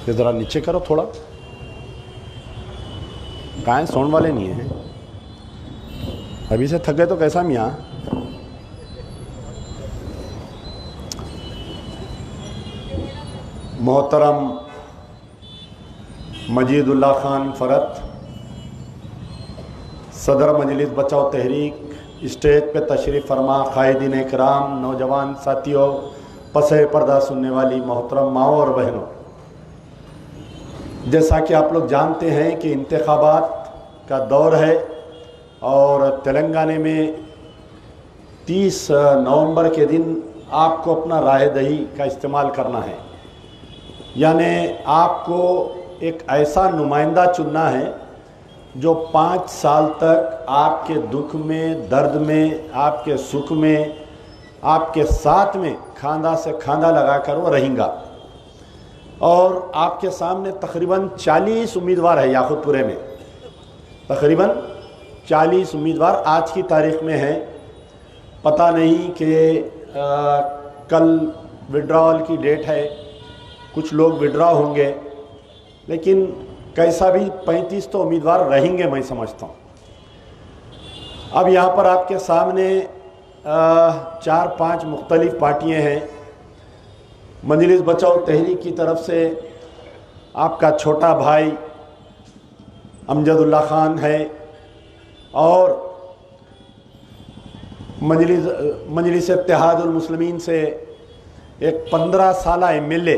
ये ज़रा नीचे करो थोड़ा, कहाँ साउंड वाले नहीं हैं। अभी से थक गए तो कैसा मियाँ? मोहतरम मजीदुल्लाह खान फ़रत, सदर मजलिस बचाओ तहरीक, स्टेज पे तशरीफ़ फरमा, क़ायदीन इकराम, नौजवान साथियों, पसे पर्दा सुनने वाली मोहतरम माओ और बहनों, जैसा कि आप लोग जानते हैं कि इंतखाबात का दौर है और तेलंगाना में 30 नवंबर के दिन आपको अपना राय दही का इस्तेमाल करना है। यानी आपको एक ऐसा नुमाइंदा चुनना है जो 5 साल तक आपके दुख में, दर्द में, आपके सुख में, आपके साथ में खांदा से खांदा लगाकर वो रहेगा। और आपके सामने तकरीबन 40 उम्मीदवार है याकूतपुरे में, तकरीबन 40 उम्मीदवार आज की तारीख में हैं। पता नहीं कि कल विड्रॉल की डेट है, कुछ लोग विड्रॉ होंगे, लेकिन कैसा भी 35 तो उम्मीदवार रहेंगे मैं समझता हूँ। अब यहाँ पर आपके सामने 4-5 मुख्तलिफ पार्टियाँ हैं। मजलिस बचाओ तहरीक की तरफ से आपका छोटा भाई अमजदुल्ला खान है और मजलिस इत्तेहादुल मुस्लिमीन से एक 15 साला MLA,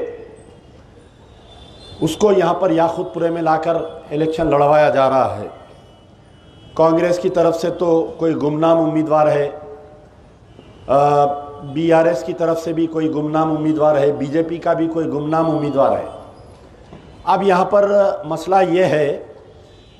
उसको यहाँ पर याकूतपुरे में लाकर इलेक्शन लड़वाया जा रहा है। कांग्रेस की तरफ से तो कोई गुमनाम उम्मीदवार है, BRS की तरफ से भी कोई गुमनाम उम्मीदवार है, BJP का भी कोई गुमनाम उम्मीदवार है। अब यहाँ पर मसला ये है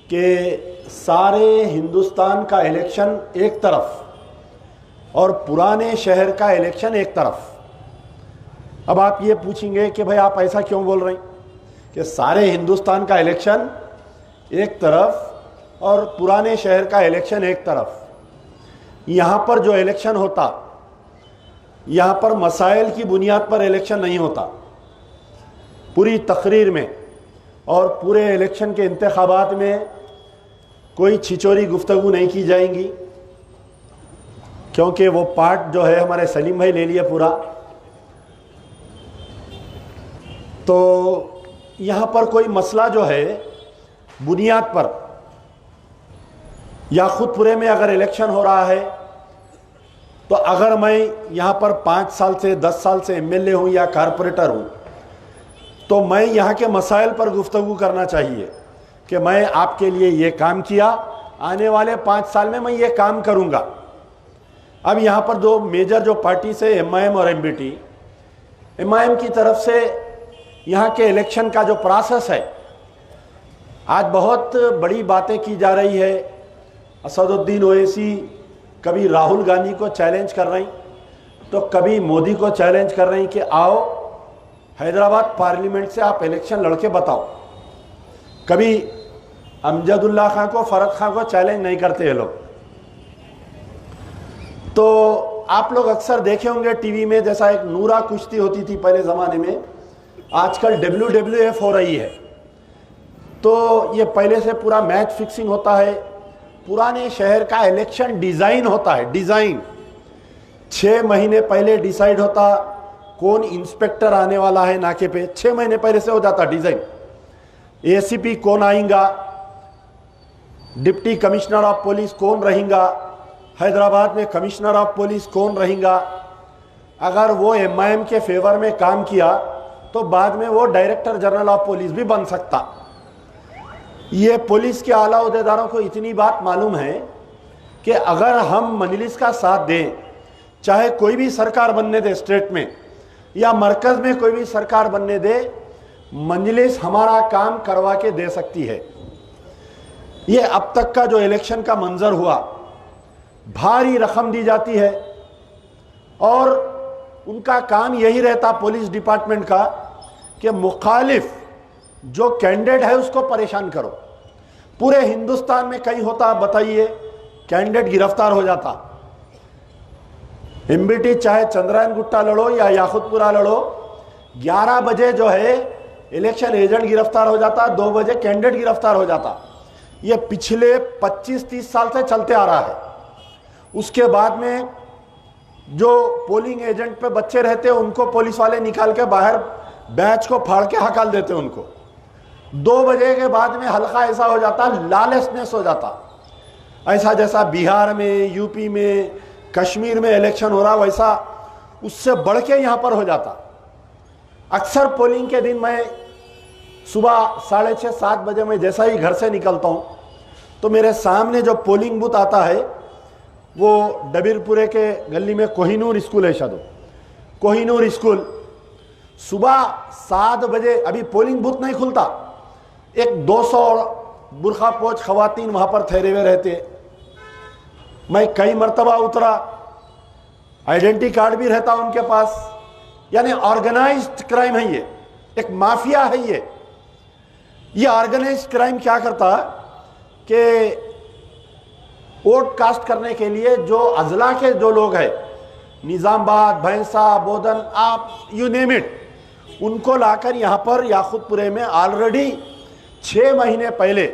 कि सारे हिंदुस्तान का इलेक्शन एक तरफ और पुराने शहर का इलेक्शन एक तरफ। अब आप ये पूछेंगे कि भाई आप ऐसा क्यों बोल रहे हैं कि सारे हिंदुस्तान का इलेक्शन एक तरफ और पुराने शहर का इलेक्शन एक तरफ। यहाँ पर जो इलेक्शन होता, यहाँ पर मसाइल की बुनियाद पर इलेक्शन नहीं होता। पूरी तकरीर में और पूरे इलेक्शन के इंतखाबात में कोई छिचोरी गुफ्तगू नहीं की जाएंगी, क्योंकि वो पार्ट जो है हमारे सलीम भाई ले लिया पूरा। तो यहाँ पर कोई मसला जो है बुनियाद पर, याकूतपुरे में अगर इलेक्शन हो रहा है तो अगर मैं यहाँ पर 5 साल से 10 साल से MLA हूँ या कारपोरेटर हूँ, तो मैं यहाँ के मसाइल पर गुफ्तगू करना चाहिए कि मैं आपके लिए ये काम किया, आने वाले 5 साल में मैं ये काम करूँगा। अब यहाँ पर दो मेजर जो पार्टी से MIM और MBT, MIM की तरफ से यहाँ के इलेक्शन का जो प्रोसेस है, आज बहुत बड़ी बातें की जा रही है। असदुद्दीन ओवैसी कभी राहुल गांधी को चैलेंज कर रही, तो कभी मोदी को चैलेंज कर रही कि आओ हैदराबाद पार्लियामेंट से आप इलेक्शन लड़के बताओ। कभी अमजदुल्ला खान को, फ़रत खान को चैलेंज नहीं करते ये लोग। तो आप लोग अक्सर देखे होंगे टीवी में, जैसा एक नूरा कुश्ती होती थी पहले ज़माने में, आजकल WWF हो रही है। तो ये पहले से पूरा मैच फिक्सिंग होता है, पुराने शहर का इलेक्शन डिज़ाइन होता है। डिज़ाइन 6 महीने पहले डिसाइड होता, कौन इंस्पेक्टर आने वाला है नाके पे, 6 महीने पहले से हो जाता डिज़ाइन। ACP कौन आएगा, डिप्टी कमिश्नर ऑफ पुलिस कौन रहेगा, हैदराबाद में कमिश्नर ऑफ पुलिस कौन रहेगा। अगर वो MIM के फेवर में काम किया तो बाद में वो डायरेक्टर जनरल ऑफ पुलिस भी बन सकता। ये पुलिस के आला अहदेदारों को इतनी बात मालूम है कि अगर हम मजलिस का साथ दें, चाहे कोई भी सरकार बनने दे स्टेट में या मरकज़ में कोई भी सरकार बनने दे, मजलिस हमारा काम करवा के दे सकती है। ये अब तक का जो इलेक्शन का मंजर हुआ, भारी रकम दी जाती है और उनका काम यही रहता पुलिस डिपार्टमेंट का कि मुखालिफ जो कैंडिडेट है उसको परेशान करो। पूरे हिंदुस्तान में कहीं होता बताइए, कैंडिडेट गिरफ्तार हो जाता। MBT चाहे चंद्रायन गुट्टा लड़ो या याकूतपुरा लड़ो, 11 बजे जो है इलेक्शन एजेंट गिरफ्तार हो जाता, 2 बजे कैंडिडेट गिरफ्तार हो जाता। ये पिछले 25-30 साल से चलते आ रहा है। उसके बाद में जो पोलिंग एजेंट पे बच्चे रहते उनको पुलिस वाले निकाल के बाहर बैच को फाड़ के हकाल देते उनको। 2 बजे के बाद में हल्का ऐसा हो जाता, लॉलेसनेस हो जाता, ऐसा जैसा बिहार में, यूपी में, कश्मीर में इलेक्शन हो रहा वैसा उससे बढ़ के यहाँ पर हो जाता। अक्सर पोलिंग के दिन मैं सुबह 6:30-7 बजे में जैसा ही घर से निकलता हूँ तो मेरे सामने जो पोलिंग बूथ आता है वो डबीरपुरे के गली में कोहिनूर स्कूल है, शायद कोहिनूर स्कूल। सुबह 7 बजे अभी पोलिंग बूथ नहीं खुलता, एक 200 बुरखा पोच खवातीन वहाँ पर ठहरे हुए रहते। मैं कई मरतबा उतरा, आइडेंटिटी कार्ड भी रहता उनके पास। यानी ऑर्गेनाइज्ड क्राइम है ये, एक माफिया है ये ऑर्गेनाइज्ड क्राइम क्या करता कि वोट कास्ट करने के लिए जो अजला के जो लोग हैं, निजामाबाद, भैंसा, बोधन, आप यू नेम इट, उनको लाकर यहाँ पर याकूतपुरे में ऑलरेडी 6 महीने पहले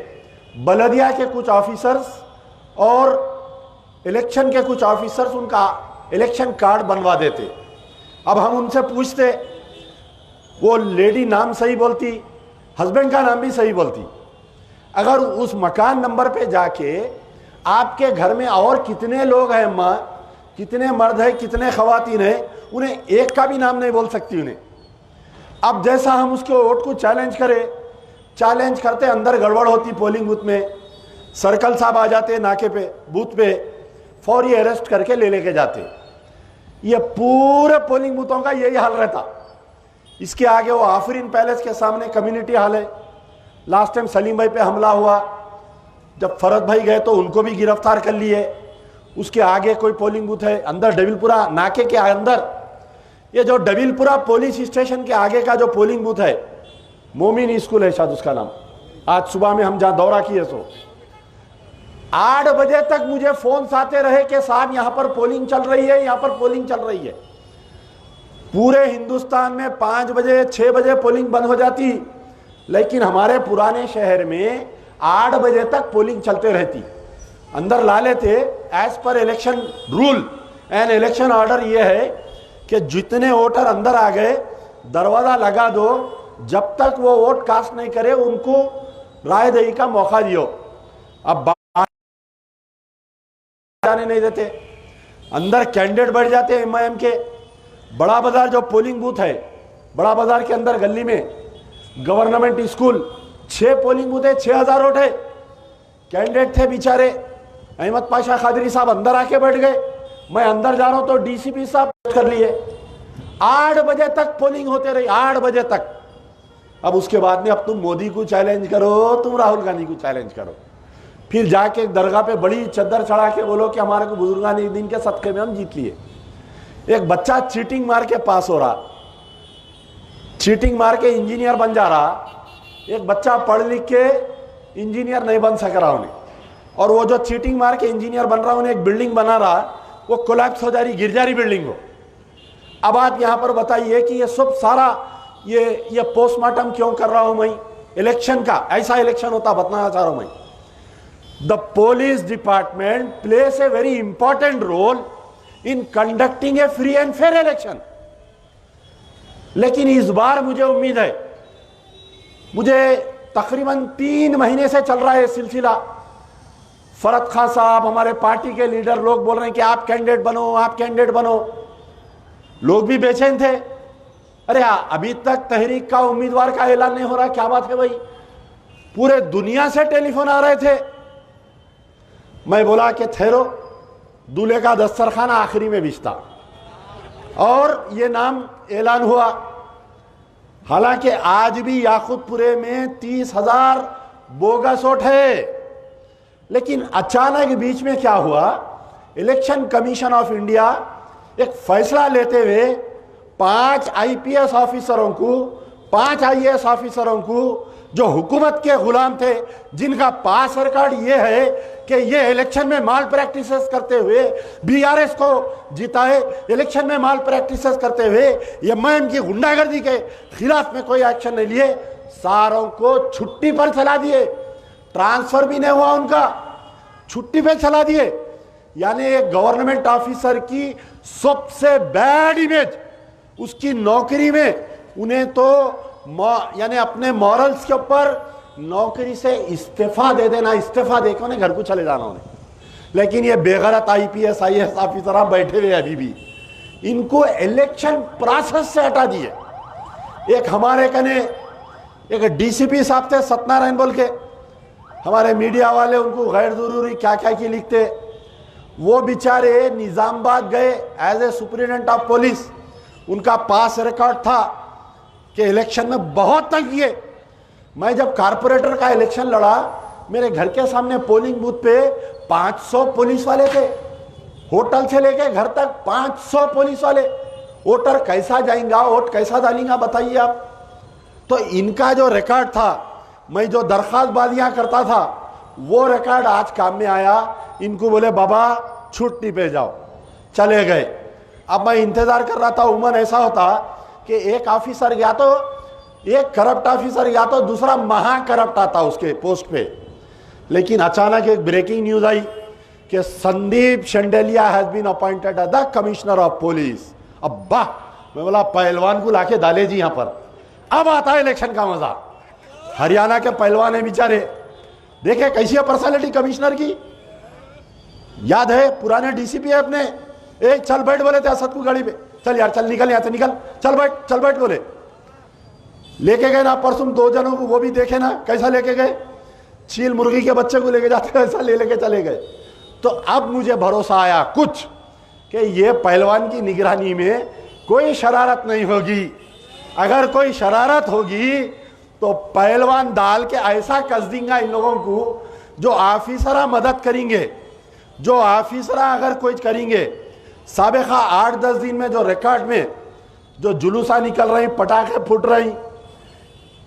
बलदिया के कुछ ऑफिसर्स और इलेक्शन के कुछ ऑफिसर्स उनका इलेक्शन कार्ड बनवा देते। अब हम उनसे पूछते, वो लेडी नाम सही बोलती, हस्बैंड का नाम भी सही बोलती। अगर उस मकान नंबर पे जाके आपके घर में और कितने लोग हैं माँ, कितने मर्द हैं, कितने खवातीन हैं, उन्हें एक का भी नाम नहीं बोल सकती उन्हें। अब जैसा हम उसके वोट को चैलेंज करते, अंदर गड़बड़ होती पोलिंग बूथ में, सर्कल साहब आ जाते नाके पे, बूथ पे, फौरी अरेस्ट करके लेके जाते। ये पूरे पोलिंग बूथों का यही हाल रहता। इसके आगे वो आफरीन पैलेस के सामने कम्युनिटी हॉल है। लास्ट टाइम सलीम भाई पे हमला हुआ, जब फरद भाई गए तो उनको भी गिरफ्तार कर लिए। उसके आगे कोई पोलिंग बूथ है अंदर डबीलपुरा नाके के अंदर, ये जो डबीलपुरा पुलिस स्टेशन के आगे का जो पोलिंग बूथ है, मोमिन स्कूल है शायद उसका नाम। आज सुबह में हम जहाँ दौरा किए तो 8 बजे तक मुझे फोन आते रहे कि साहब यहाँ पर पोलिंग चल रही है, यहाँ पर पोलिंग चल रही है। पूरे हिंदुस्तान में 5 बजे 6 बजे पोलिंग बंद हो जाती, लेकिन हमारे पुराने शहर में 8 बजे तक पोलिंग चलते रहती। अंदर ला लेते as per election rule and election order ये है कि जितने वोटर अंदर आ गए दरवाजा लगा दो, जब तक वो वोट कास्ट नहीं करे उनको राय दही का मौका दियो। अब जाने नहीं देते, अंदर कैंडिडेट बढ़ जाते एमआईएम के। बड़ा बाजार जो पोलिंग बूथ है, बड़ा बाजार के अंदर गली में गवर्नमेंट स्कूल, 6 पोलिंग बूथ है, 6000 वोट है। कैंडिडेट थे बेचारे, अहमद पाशा खादरी साहब अंदर आके बैठ गए। मैं अंदर जा रहा हूं तो डीसीपी साहब कर लिए। 8 बजे तक पोलिंग होते रही, 8 बजे तक। अब उसके बाद में अब तुम मोदी को चैलेंज करो, तुम राहुल गांधी को चैलेंज करो, फिर जाके दरगाह पे बड़ी चद्दर चढ़ा के बोलो कि हमारे को बुजुर्गानी दिन के सदके में हम जीत लिए। एक बच्चा चीटिंग मार के पास हो रहा, चीटिंग मार के इंजीनियर बन जा रहा। एक बच्चा पढ़ लिख के इंजीनियर नहीं बन सक रहा उन्हें, और वो जो चीटिंग मार के इंजीनियर बन रहा उन्हें एक बिल्डिंग बना रहा, वो कोलैप्स हो जा रही, गिर जा रही बिल्डिंग को। अब आप यहां पर बताइए कि ये सब सारा ये पोस्टमार्टम क्यों कर रहा हूं मैं इलेक्शन का? ऐसा इलेक्शन होता बताना चाह रहा हूं मैं। The police department plays a very important role in conducting a free and fair election. लेकिन इस बार मुझे उम्मीद है, मुझे तकरीबन 3 महीने से चल रहा है सिलसिला। फरद खान साहब, हमारे पार्टी के लीडर लोग बोल रहे हैं कि आप कैंडिडेट बनो, आप कैंडिडेट बनो। लोग भी बेचैन थे, अरे अभी तक तहरीक का उम्मीदवार का ऐलान नहीं हो रहा, क्या बात है भाई? पूरे दुनिया से टेलीफोन आ रहे थे। मैं बोला कि ठहरो, दूल्हे का दस्तरखाना आखिरी में बिछता, और ये नाम ऐलान हुआ। हालांकि आज भी याकूतपुरे में 30,000 बोगस वोट है, लेकिन अचानक बीच में क्या हुआ, इलेक्शन कमीशन ऑफ इंडिया एक फैसला लेते हुए 5 आईपीएस ऑफिसरों को, 5 आईएएस ऑफिसरों को जो हुकूमत के गुलाम थे, जिनका पास रिकॉर्ड ये है कि ये इलेक्शन में माल प्रैक्टिसेस करते हुए बीआरएस को जिताए, इलेक्शन में माल प्रैक्टिसेस करते हुए एमआईएम की गुंडागर्दी के खिलाफ में कोई एक्शन नहीं लिए, सारों को छुट्टी पर चला दिए, ट्रांसफर भी नहीं हुआ उनका, छुट्टी पे चला दिए। यानी एक गवर्नमेंट ऑफिसर की सबसे बैड इमेज उसकी नौकरी में, उन्हें तो यानी अपने मॉरल्स के ऊपर नौकरी से इस्तीफा दे देना, इस्तीफा देकर उन्हें घर को चले जाना उन्हें। लेकिन ये बेगैरत आईपीएस आईएएस ऑफिसर बैठे हुए अभी भी, इनको इलेक्शन प्रोसेस से हटा दिए। एक हमारे कने एक डीसीपी साहब थे सत्यनारायण बोल के, हमारे मीडिया वाले उनको गैर जरूरी क्या क्या की लिखते, वो बेचारे निजामाबाद गए as a superintendent of police, उनका पास रिकॉर्ड था कि इलेक्शन में बहुत तंग किए। मैं जब कारपोरेटर का इलेक्शन लड़ा, मेरे घर के सामने पोलिंग बूथ पे 500 पुलिस वाले थे, होटल से लेके घर तक 500 पुलिस वाले। वोटर कैसा जाएगा, वोट कैसा डालेगा बताइए आप। तो इनका जो रिकॉर्ड था, मैं जो दरख्वास्तबाजियां करता था, वो रिकॉर्ड आज काम में आया। इनको बोले बाबा छुट्टी पे जाओ, चले गए। अब मैं इंतजार कर रहा था, उमन ऐसा होता कि एक ऑफिसर गया तो एक करप्ट ऑफिसर या तो दूसरा महा करप्ट आता उसके पोस्ट पे। लेकिन अचानक एक ब्रेकिंग न्यूज आई कि Sandeep Shandilya has been appointed as the commissioner of police. अब्बा, मैं बोला पहलवान को लाके डाले जी यहां पर, अब आता है इलेक्शन का मजा। हरियाणा के पहलवान है बेचारे, देखे कैसी है पर्सनालिटी कमिश्नर की। याद है पुराने डीसीपी है अपने, एक चल बैठ बोले थे असद को गाड़ी पे, चल यार चल निकल यहां से निकल, चल बैठ बोले। लेके गए ना परसों 2 जनों को, वो भी देखे ना कैसा लेके गए, चील मुर्गी के बच्चे को लेके जाते ऐसा ले लेके चले गए। तो अब मुझे भरोसा आया कुछ कि ये पहलवान की निगरानी में कोई शरारत नहीं होगी। अगर कोई शरारत होगी तो पहलवान डाल के ऐसा कस देंगे इन लोगों को, जो ऑफिसरा मदद करेंगे, जो ऑफिसरा अगर कोई करेंगे। साबिका 8-10 दिन में जो रिकॉर्ड में जो जुलूसा निकल रही, पटाखे फूट रही।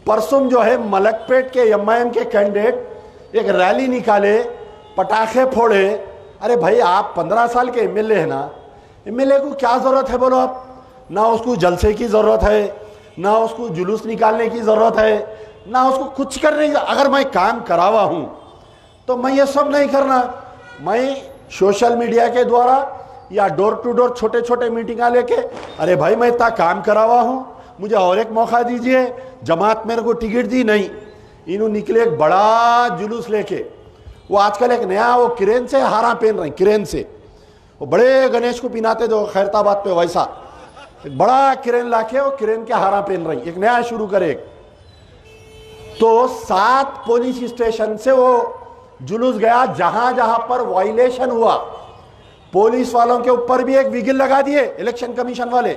परसों जो है मलकपेट के एमआईएम के कैंडिडेट एक रैली निकाले, पटाखे फोड़े। अरे भाई आप 15 साल के एमएलए है ना, एमएलए को क्या जरूरत है बोलो आप? ना उसको जलसे की जरूरत है, ना उसको जुलूस निकालने की जरूरत है, ना उसको कुछ करने की। अगर मैं काम करावा हूं तो मैं ये सब नहीं करना। मैं सोशल मीडिया के द्वारा या डोर टू डोर छोटे छोटे मीटिंग लेके, अरे भाई मैं इतना काम करावा हूं, मुझे और एक मौका दीजिए। जमात मेरे को टिकट दी नहीं, इन्होंने निकले एक बड़ा जुलूस लेके। वो आजकल एक नया वो क्रेन से हारा पहन रहे, क्रेन से वो बड़े गणेश को पिनाते जो खैरताबाद पे, वैसा एक बड़ा क्रेन लाके वो क्रेन के हारा पहन रही, एक नया शुरू करे। तो 7 पुलिस स्टेशन से वो जुलूस गया, जहां जहां पर वायलेशन हुआ पुलिस वालों के ऊपर भी एक विगिल लगा दिए इलेक्शन कमीशन वाले।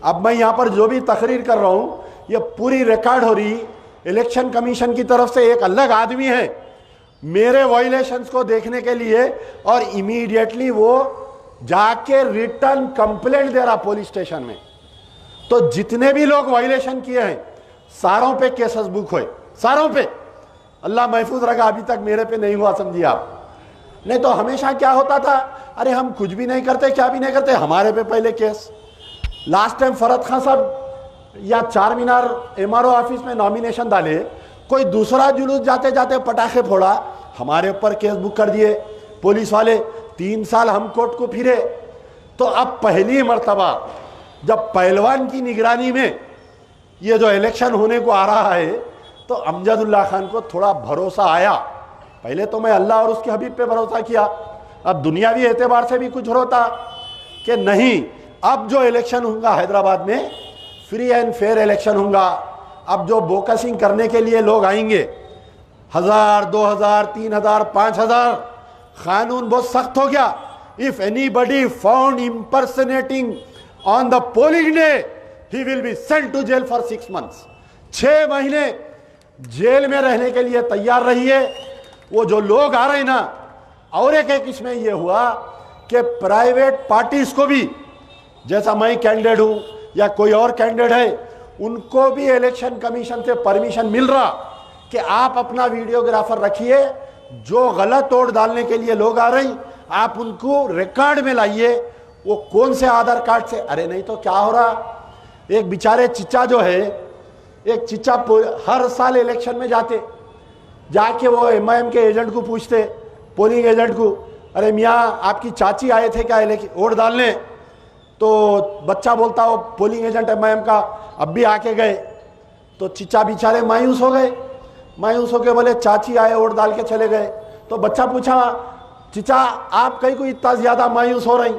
अब मैं यहां पर जो भी तकरीर कर रहा हूं, ये पूरी रिकॉर्ड हो रही। इलेक्शन कमीशन की तरफ से एक अलग आदमी है मेरे वायलेशंस को देखने के लिए, और इमीडिएटली वो जाके रिटर्न कंप्लेंट दे रहा पुलिस स्टेशन में। तो जितने भी लोग वायलेशन किए हैं सारों पे केसेस बुक हुए, सारों पे। अल्लाह महफूज रखा, अभी तक मेरे पे नहीं हुआ, समझिए आप। नहीं तो हमेशा क्या होता था, अरे हम कुछ भी नहीं करते, क्या भी नहीं करते, हमारे पे पहले case. Last time Farad Khan साहब या चार मीनार एमआरओ ऑफिस में नॉमिनेशन डाले, कोई दूसरा जुलूस जाते जाते पटाखे फोड़ा, हमारे ऊपर केस बुक कर दिए पुलिस वाले। 3 साल हम कोर्ट को फिरे। तो अब पहली मर्तबा जब पहलवान की निगरानी में ये जो इलेक्शन होने को आ रहा है, तो अमजदुल्ला खान को थोड़ा भरोसा आया। पहले तो मैं अल्लाह और उसके हबीब पे भरोसा किया, अब दुनियावी एतबार से भी कुछ होता कि नहीं, अब जो इलेक्शन होगा हैदराबाद में फ्री एंड फेयर इलेक्शन होगा। अब जो बोकसिंग करने के लिए लोग आएंगे, 1000, 2000, 3000, 5000, कानून बहुत सख्त हो गया। If anybody found impersonating on the polling day, he will be sent to jail for 6 months। 6 महीने जेल में रहने के लिए तैयार रहिए। वो जो लोग आ रहे हैं ना, और एक इसमें यह हुआ कि प्राइवेट पार्टीज को भी, जैसा मैं कैंडिडेट हूं या कोई और कैंडिडेट है, उनको भी इलेक्शन कमीशन से परमिशन मिल रहा कि आप अपना वीडियोग्राफर रखिए, जो गलत वोट डालने के लिए लोग आ रहे हैं, आप उनको रिकॉर्ड में लाइए, वो कौन से आधार कार्ड से। अरे नहीं तो क्या हो रहा, एक बेचारे चिच्चा जो है, एक चिच्चा हर साल इलेक्शन में जाके वो एमआईएम के एजेंट को पूछते, पोलिंग एजेंट को, अरे मियाँ आपकी चाची आए थे क्या वोट डालने? तो बच्चा बोलता हो पोलिंग एजेंट एमआईएम का अब भी आके गए। तो चिच्चा बेचारे मायूस हो गए, मायूस होके बोले चाची आए वोट डाल के चले गए। तो बच्चा पूछा, चिच्चा आप कहीं को इतना ज़्यादा मायूस हो रही?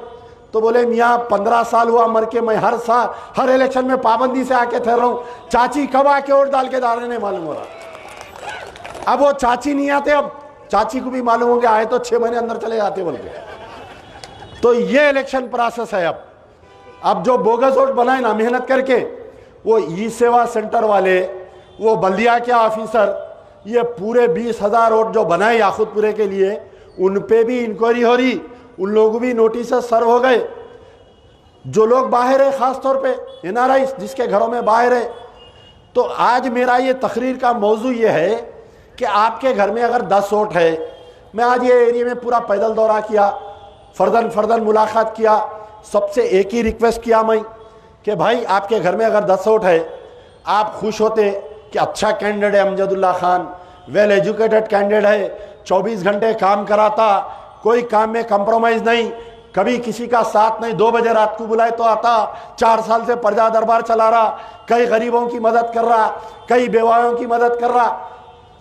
तो बोले मियाँ 15 साल हुआ मर के, मैं हर साल हर इलेक्शन में पाबंदी से आके ठहर रहा हूँ, चाची कब आके वोट डाल के डालने नहीं मालूम हो रहा। अब वो चाची नहीं आते, अब चाची को भी मालूम हो गया आए तो 6 महीने अंदर चले जाते बोल के। तो ये इलेक्शन प्रोसेस है। अब जो बोगस वोट बनाए ना मेहनत करके, वो ई सेवा सेंटर वाले, वो बल्दिया के ऑफिसर, ये पूरे 20,000 वोट जो बनाए याकूतपुरे के लिए, उन पे भी इंक्वायरी हो रही, उन लोगों भी नोटिस सर्व हो गए। जो लोग बाहर है, खास तौर पे एनआरआई जिसके घरों में बाहर है। तो आज मेरा ये तकरीर का मौजू ये है कि आपके घर में अगर 10 वोट है, मैं आज ये एरिया में पूरा पैदल दौरा किया, फर्दन मुलाकात किया, सबसे एक ही रिक्वेस्ट किया मैं कि भाई आपके घर में अगर 10 वोट है, आप खुश होते कि अच्छा कैंडिडेट है Amjadullah Khan, well educated candidate है, 24 घंटे काम कराता, कोई काम में कंप्रोमाइज़ नहीं, कभी किसी का साथ नहीं, 2 बजे रात को बुलाए तो आता, 4 साल से प्रजा दरबार चला रहा, कई गरीबों की मदद कर रहा, कई बेवाओं की मदद कर रहा।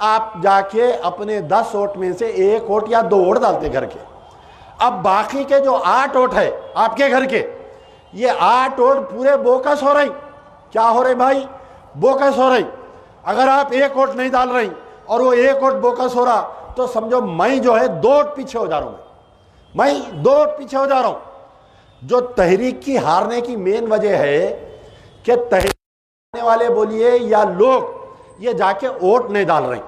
आप जाके अपने 10 वोट में से 1 वोट या 2 वोट डालते घर के। अब बाकी के जो 8 वोट है आपके घर के, ये 8 वोट पूरे बोकस हो रही। क्या हो रहे भाई? बोकस हो रही। अगर आप 1 वोट नहीं डाल रही और वो 1 वोट बोकस हो रहा, तो समझो मैं जो है 2 वोट पीछे हो जा रहा हूं। मैं 2 वोट पीछे हो जा रहा हूं। जो तहरीक की हारने की मेन वजह है कि तहरीक वाले बोलिए या लोग ये जाके वोट नहीं डाल रहे।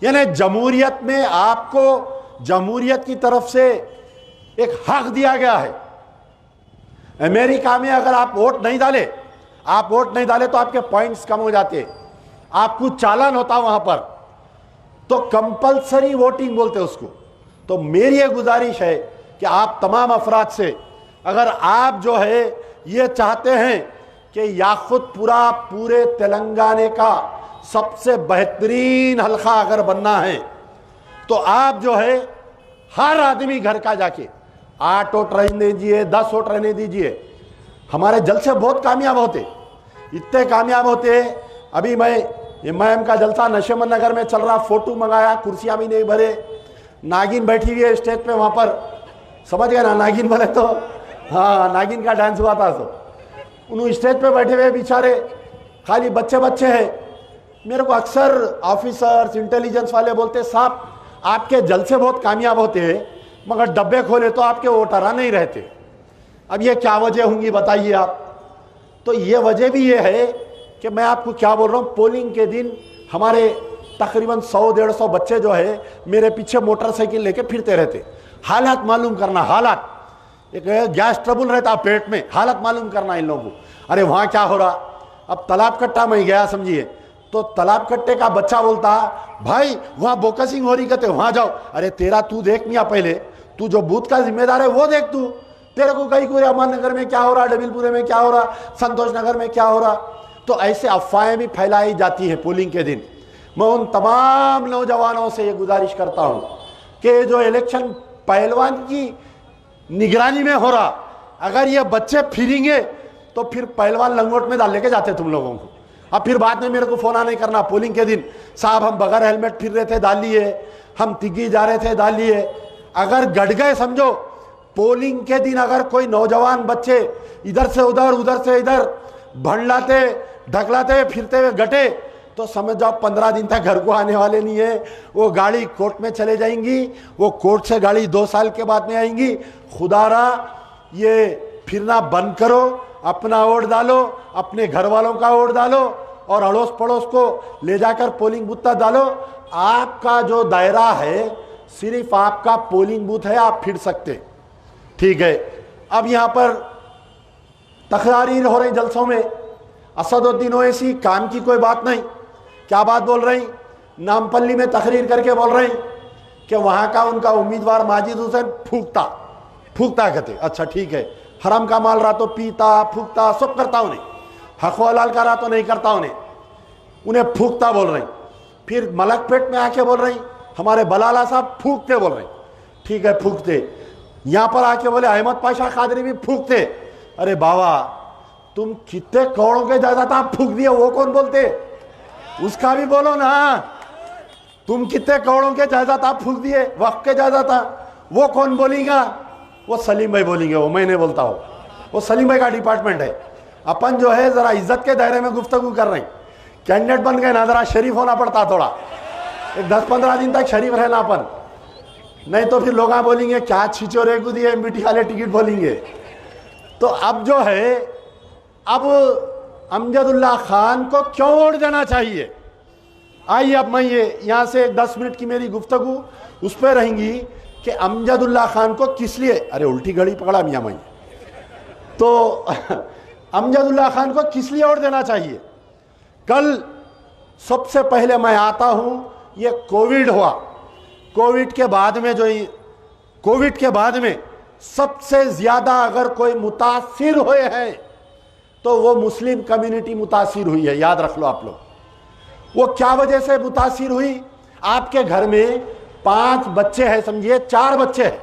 यानी जमहूरियत में आपको जमहूरियत की तरफ से एक हक दिया गया है। अमेरिका में अगर आप वोट नहीं डाले तो आपके पॉइंट्स कम हो जाते, आपको चालान होता वहां पर, तो कंपलसरी वोटिंग बोलते उसको। तो मेरी ये गुजारिश है कि आप तमाम अफराद से, अगर आप जो है ये चाहते हैं कि याकूतपुरा पूरे तेलंगाना का सबसे बेहतरीन हल्का अगर बनना है, तो आप जो है हर आदमी घर का जाके 8 वोट रहने दीजिए, 10 वोट रहने दीजिए, हमारे जलसे बहुत कामयाब होते, इतने कामयाब होते। अभी मैं एमआईएम का जलसा नशेमन नगर में चल रहा, फोटो मंगाया, कुर्सियां भी नहीं भरे, नागिन बैठी हुई है स्टेज पे, वहां पर समझ गए ना नागिन बोले तो, हाँ नागिन का डांस हुआ था। तो उन्होंने स्टेज पे बैठे हुए बेचारे खाली बच्चे हैं। मेरे को अक्सर ऑफिसर्स इंटेलिजेंस वाले बोलते, साहब आपके जलसे बहुत कामयाब होते हैं, मगर डब्बे खोले तो आपके वोटर नहीं रहते। अब ये क्या वजह होंगी बताइए आप। तो ये वजह भी ये है कि मैं आपको क्या बोल रहा हूँ, पोलिंग के दिन हमारे तकरीबन 100-150 बच्चे जो है मेरे पीछे मोटरसाइकिल लेके फिरते रहते। हालात मालूम करना, हालात, एक गैस ट्रबल रहता पेट में, हालत मालूम करना इन लोगों को। अरे वहाँ क्या हो रहा। अब तालाब कट्टा में गया समझिए, तो तालाब कट्टे का बच्चा बोलता, भाई वहाँ बोकसिंग हो रही, कहते वहाँ जाओ। अरे तेरा तू देख मियाँ, पहले तू जो बूथ का जिम्मेदार है वो देख, तू तेरे को कहीं कोई अमान नगर में क्या हो रहा, डबिलपुरे में क्या हो रहा, संतोष नगर में क्या हो रहा। तो ऐसे अफवाहें भी फैलाई जाती है पोलिंग के दिन। मैं उन तमाम नौजवानों से ये गुजारिश करता हूँ कि जो इलेक्शन पहलवान की निगरानी में हो रहा, अगर ये बच्चे फिरेंगे तो फिर पहलवान लंगोट में डाल लेके जाते तुम लोगों को। अब फिर बाद में मेरे को फोन नहीं करना पोलिंग के दिन, साहब हम बगैर हेलमेट फिर रहे थे डाल लिए, हम तिग्गी जा रहे थे डाल लिए। अगर गड़ गए समझो, पोलिंग के दिन अगर कोई नौजवान बच्चे इधर से इधर भंडलाते ढकलाते फिरते हुए गटे, तो समझ जाओ 15 दिन तक घर को आने वाले नहीं है। वो गाड़ी कोर्ट में चले जाएंगी, वो कोर्ट से गाड़ी 2 साल के बाद में आएंगी। खुदारा ये फिरना बंद करो, अपना वोट डालो, अपने घर वालों का वोट डालो और अड़ोस पड़ोस को ले जाकर पोलिंग बूथ तक डालो। आपका जो दायरा है सिर्फ आपका पोलिंग बूथ है, आप फिर सकते, ठीक है। अब यहाँ पर तकरारी हो रही जलसों में, असदुद्दीन ओवैसी काम की कोई बात नहीं, क्या बात बोल रही, नामपल्ली में तकरीर करके बोल रही कि वहाँ का उनका उम्मीदवार माजिद हुसैन फूकता कहते, अच्छा ठीक है, हराम का माल रहा तो पीता फूकता सब करता उन्हें, हक हलाल का रहा तो नहीं करता उन्हें फूकता बोल रही। फिर मलकपेट में आके बोल रही हमारे बलाला साहब फूकते बोल रही, ठीक है फूकते। यहाँ पर आके बोले अहमद पाशा कादरी भी फूकते। अरे बाबा तुम कितने करोड़ों के जायदाद आप फूक दिए, वो कौन बोलते, उसका भी बोलो ना। तुम कितने करोड़ों के जायदाद आप फूक दिए, वक्त के जायदाद, वो कौन बोलेगा, वो सलीम भाई बोलेंगे, वो मैं नहीं बोलता हूँ, वो सलीम भाई का डिपार्टमेंट है। अपन जो है जरा इज्जत के दायरे में गुफ्तगू कर रहे हैं, कैंडिडेट बन गए ना, जरा शरीफ होना पड़ता, थोड़ा एक 10-15 दिन तक शरीफ रहना अपन, नहीं तो फिर लोग बोलेंगे क्या छिचोरे को दिए एमबीटी वाले टिकट बोलेंगे। तो अब जो है, अब अमजदुल्ला खान को क्यों वोट देना चाहिए, आइए अब मैं ये यहाँ से 10 मिनट की मेरी गुफ्तगू उस पर रहेंगी कि अमजदुल्ला खान को किस लिए, अरे उल्टी घड़ी पकड़ा मियाँ मैं, तो अमजदुल्ला खान को किस लिए वोट देना चाहिए। कल सबसे पहले मैं आता हूँ, ये कोविड हुआ, कोविड के बाद में सबसे ज़्यादा अगर कोई मुतासिर हुए हैं तो वो मुस्लिम कम्युनिटी मुतासिर हुई है, याद रख लो आप लोग। वो क्या वजह से मुतासिर हुई, आपके घर में 5 बच्चे हैं समझिए, 4 बच्चे हैं,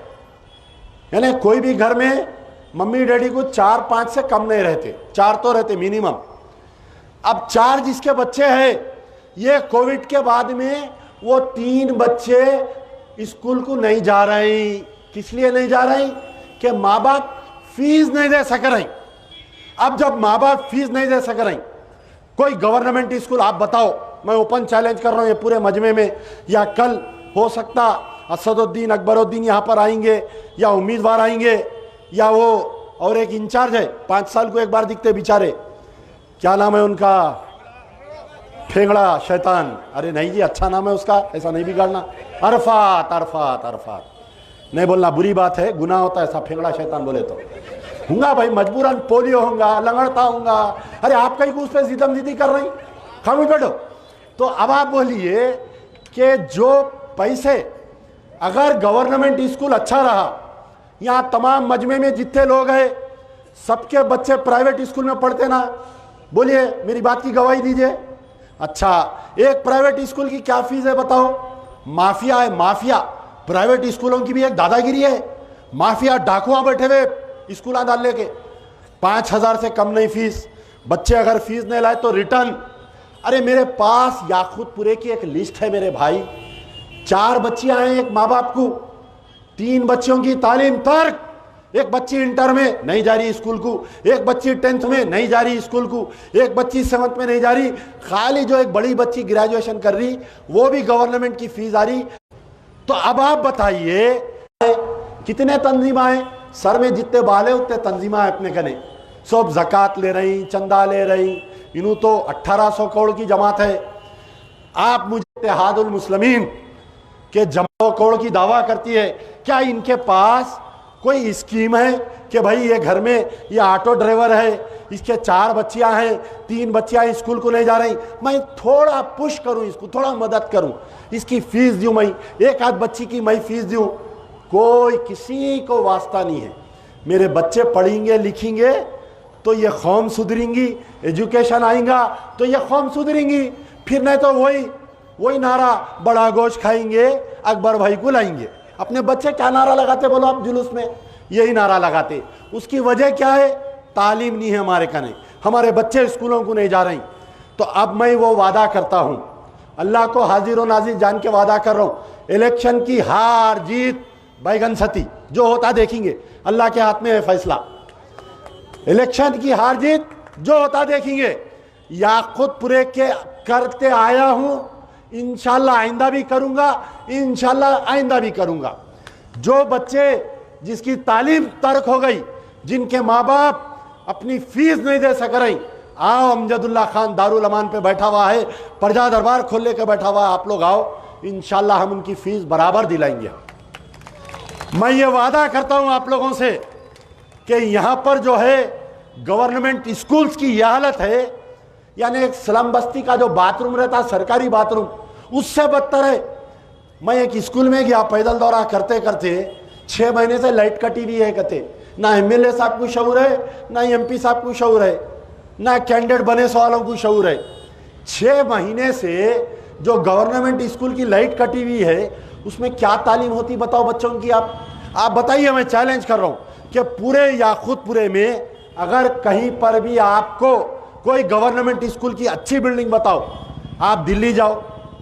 यानी कोई भी घर में मम्मी डैडी को 4-5 से कम नहीं रहते, 4 तो रहते मिनिमम। अब 4 जिसके बच्चे हैं, ये कोविड के बाद में वो 3 बच्चे स्कूल को नहीं जा रहे। किस लिए नहीं जा रहे, कि माँ बाप फीस नहीं दे सक रहे। अब जब माँ बाप फीस नहीं दे सक रहे, कोई गवर्नमेंट स्कूल आप बताओ, मैं ओपन चैलेंज कर रहा हूँ ये पूरे मजमे में, या कल हो सकता असदुद्दीन अकबरुद्दीन यहाँ पर आएंगे, या उम्मीदवार आएंगे, या वो और एक इंचार्ज है 5 साल को एक बार दिखते बेचारे, क्या नाम है उनका, फेंगड़ा शैतान, अरे नहीं जी अच्छा नाम है उसका, ऐसा नहीं बिगाड़ना, अरफात नहीं बोलना, बुरी बात है, गुनाह होता है ऐसा फेंगड़ा शैतान बोले तो। हूँगा भाई मजबूरन, पोलियो होगा, लंगड़ता होगा, अरे आप कहीं उस पर जिदम जिदी कर रही, खामोश बैठो। तो अब आप बोलिए कि जो पैसे, अगर गवर्नमेंट स्कूल अच्छा रहा, यहाँ तमाम मजमे में जितने लोग हैं सबके बच्चे प्राइवेट स्कूल में पढ़ते ना, बोलिए मेरी बात की गवाही दीजिए। अच्छा एक प्राइवेट स्कूल की क्या फीस है बताओ, माफिया है, माफिया, प्राइवेट स्कूलों की भी एक दादागिरी है, माफिया डाकुआ बैठे हुए स्कूल डाल लेके, 5,000 से कम नहीं फीस, बच्चे अगर फीस नहीं लाए तो रिटर्न। अरे मेरे पास याकूतपुरे की एक लिस्ट है मेरे भाई, 4 बच्चियां हैं एक माँ बाप को, 3 बच्चियों की तालीम तर्क, एक बच्ची इंटर में नहीं जा रही स्कूल को, एक बच्ची 10th में नहीं जा रही स्कूल को, एक बच्ची 7th में नहीं जा रही, खाली जो एक बड़ी बच्ची ग्रेजुएशन कर रही वो भी गवर्नमेंट की फीस आ रही। तो अब आप बताइए कितने तंजीमा है, सर में जितने बाल है उतने तंजीमा है अपने कने, सब ज़कात ले रही, चंदा ले रही, इन्हों तो 1800 करोड़ की जमात है। आप मुझे इत्तेहादुल मुस्लिमीन के जमा करोड़ की दावा करती है, क्या इनके पास कोई स्कीम है कि भाई ये घर में ये ऑटो ड्राइवर है, इसके 4 बच्चियां हैं, 3 बच्चियां स्कूल को नहीं जा रही, मैं थोड़ा पुश करूं इसको, थोड़ा मदद करूं, इसकी फीस दूं, मैं एक आध बच्ची की मैं फीस दूं, कोई किसी को वास्ता नहीं है। मेरे बच्चे पढ़ेंगे लिखेंगे तो ये कौम सुधरेंगी, एजुकेशन आएगा तो ये कौम सुधरेंगी, फिर नहीं तो वही नारा बड़ा गोश्त खाएंगे अकबर भाई को लाएंगे। अपने बच्चे क्या नारा लगाते बोलो आप जुलूस में, यही नारा लगाते। उसकी वजह क्या है, तालीम नहीं है हमारे कने, हमारे बच्चे स्कूलों को नहीं जा रहे। तो अब मैं वो वादा करता हूँ, अल्लाह को हाजिर और नाजिर जान के वादा कर रहा हूँ, इलेक्शन की हार जीत बैगन सती जो होता देखेंगे, अल्लाह के हाथ में है फैसला। इलेक्शन की हार जीत जो होता देखेंगे, याकूतपुरे के करते आया हूँ, इंशाल्लाह आइंदा भी करूंगा, इंशाल्लाह आइंदा भी करूंगा। जो बच्चे जिसकी तालीम तर्क हो गई, जिनके माँ बाप अपनी फीस नहीं दे सक रही, आओ अमजदुल्ला खान दारुल अमान पे बैठा हुआ है, प्रजा दरबार खोल के बैठा हुआ है, आप लोग आओ, इंशाल्लाह हम उनकी फीस बराबर दिलाएंगे। मैं ये वादा करता हूं आप लोगों से कि यहाँ पर जो है गवर्नमेंट स्कूल्स की यह हालत है, यानी एक स्लम बस्ती का जो बाथरूम रहता है सरकारी बाथरूम, उससे बदतर है। मैं एक स्कूल में गया, पैदल दौरा करते करते 6 महीने से लाइट कटी हुई है। कहते ना एमएलए साहब को शऊर है, ना एमपी साहब को शऊर है, ना कैंडिडेट बने वालों को शऊर है। 6 महीने से जो गवर्नमेंट स्कूल की लाइट कटी हुई है उसमें क्या तालीम होती बताओ बच्चों की। आप बताइए, मैं चैलेंज कर रहा हूं कि पूरे याकूतपुरे में अगर कहीं पर भी आपको कोई गवर्नमेंट स्कूल की अच्छी बिल्डिंग बताओ। आप दिल्ली जाओ,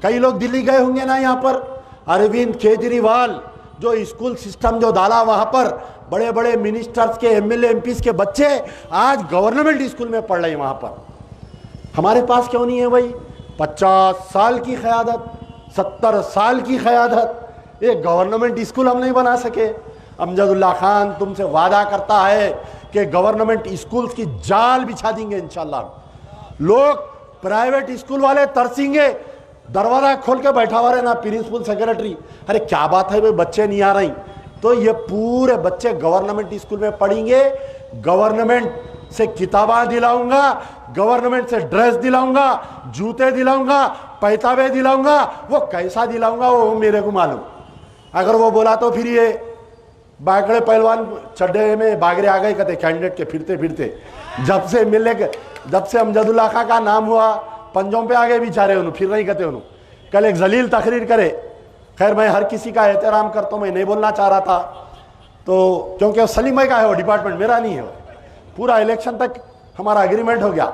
कई लोग दिल्ली गए होंगे ना, यहाँ पर अरविंद केजरीवाल जो स्कूल सिस्टम जो डाला, वहां पर बड़े बड़े मिनिस्टर्स के, एमएलए एमपीज के बच्चे आज गवर्नमेंट स्कूल में पढ़ रहे हैं। वहां पर हमारे पास क्यों नहीं है भाई? 50 साल की क़यादत, 70 साल की क़यादत, एक गवर्नमेंट स्कूल हम नहीं बना सके। अमजदुल्ला खान तुमसे वादा करता है कि गवर्नमेंट स्कूल्स की जाल बिछा देंगे इंशाल्लाह। लोग प्राइवेट स्कूल वाले तरसेंगे, दरवाजा खोल के बैठा हुआ रहे ना प्रिंसिपल सेक्रेटरी, अरे क्या बात है भाई, बच्चे नहीं आ रही। तो ये पूरे बच्चे गवर्नमेंट स्कूल में पढ़ेंगे, गवर्नमेंट से किताबें दिलाऊंगा, गवर्नमेंट से ड्रेस दिलाऊंगा, जूते दिलाऊंगा, पैताबे दिलाऊंगा। वो कैसा दिलाऊंगा वो मेरे को मालूम। अगर वो बोला तो फिर ये बागड़े पहलवान चड्डे में बागरे आ गए कहते कैंडिडेट के फिरते फिरते। जब से मिलने के, जब से अमजदुल्ला खां का नाम हुआ पंजों पे आ गए बेचारे, उन्होंने फिर नहीं कहते उन्होंने। कल एक जलील तकरीर करे, खैर मैं हर किसी का एहतराम करता हूँ, मैं नहीं बोलना चाह रहा था तो, क्योंकि सलीम भाई का है वो डिपार्टमेंट, मेरा नहीं है। पूरा इलेक्शन तक हमारा एग्रीमेंट हो गया।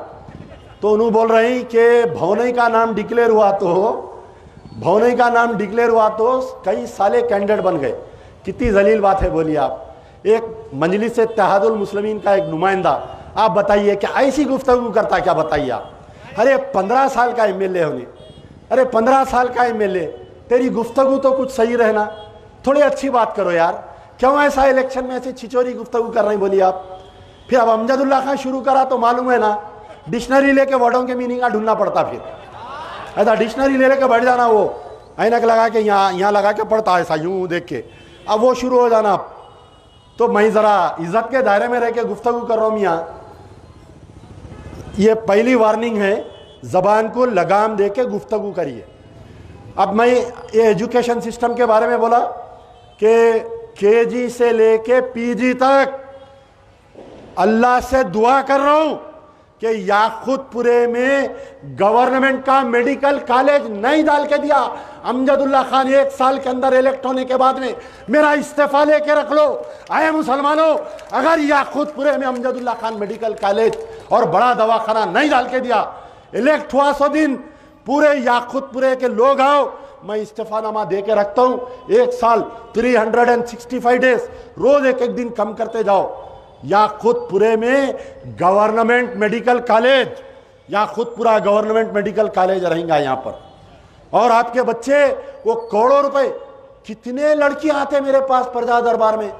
तो उन्होंने बोल रहे हैं कि भवनई का नाम डिक्लेयर हुआ तो, भवनई का नाम डिक्लेयर हुआ तो कई साले कैंडिडेट बन गए। कितनी जलील बात है बोलिए आप। एक मजलिस इत्तेहादुल मुस्लिमीन का एक नुमाइंदा, आप बताइए क्या ऐसी गुफ्तगू करता, क्या बताइए आप। अरे 15 साल का एमएलए होने, अरे 15 साल का एमएलए, तेरी गुफ्तगू तो कुछ सही रहना, थोड़ी अच्छी बात करो यार। क्यों ऐसा इलेक्शन में ऐसे छिचोरी गुफ्तगू कर रहे हैं बोलिए आप। फिर अब अमजदुल्ला खां शुरू करा तो मालूम है ना, डिक्शनरी लेके वर्डों के मीनिंग ढूंढना पड़ता। फिर ऐसा डिक्शनरी ले लेके बैठ जाना, वो ऐनक लगा के यहाँ लगा के पढ़ता ऐसा यूं देख के, अब वो शुरू हो जाना। तो मैं जरा इज्जत के दायरे में रह के गुफ्तगू कर रहा हूँ मियाँ। ये पहली वार्निंग है, जबान को लगाम दे के गुफ्तगू करिए। अब मैं ये एजुकेशन सिस्टम के बारे में बोला कि केजी से लेके पीजी तक अल्लाह से दुआ कर रहा हूं कि याकूतपुरे में गवर्नमेंट का मेडिकल कॉलेज नहीं डाल के दिया। अमजदुल्ला खान 1 साल के अंदर इलेक्ट होने के बाद में मेरा इस्तीफा लेके रख लो। आए मुसलमानों, अगर याकूतपुरे में अमजदुल्ला खान मेडिकल कॉलेज और बड़ा दवाखाना नहीं डाल के दिया, इलेक्ट हुआ 100 दिन, पूरे याकूतपुरे के लोग आओ, मैं इस्तीफानामा दे के रखता हूं। 1 साल 365 डेज, रोज एक एक दिन कम करते जाओ। याकूतपुरे में government medical college, Yakutpura government medical college रहेगा यहाँ पर। और आपके बच्चे वो करोड़ों रुपए, कितने लड़कियां आते मेरे पास प्रजा दरबार में,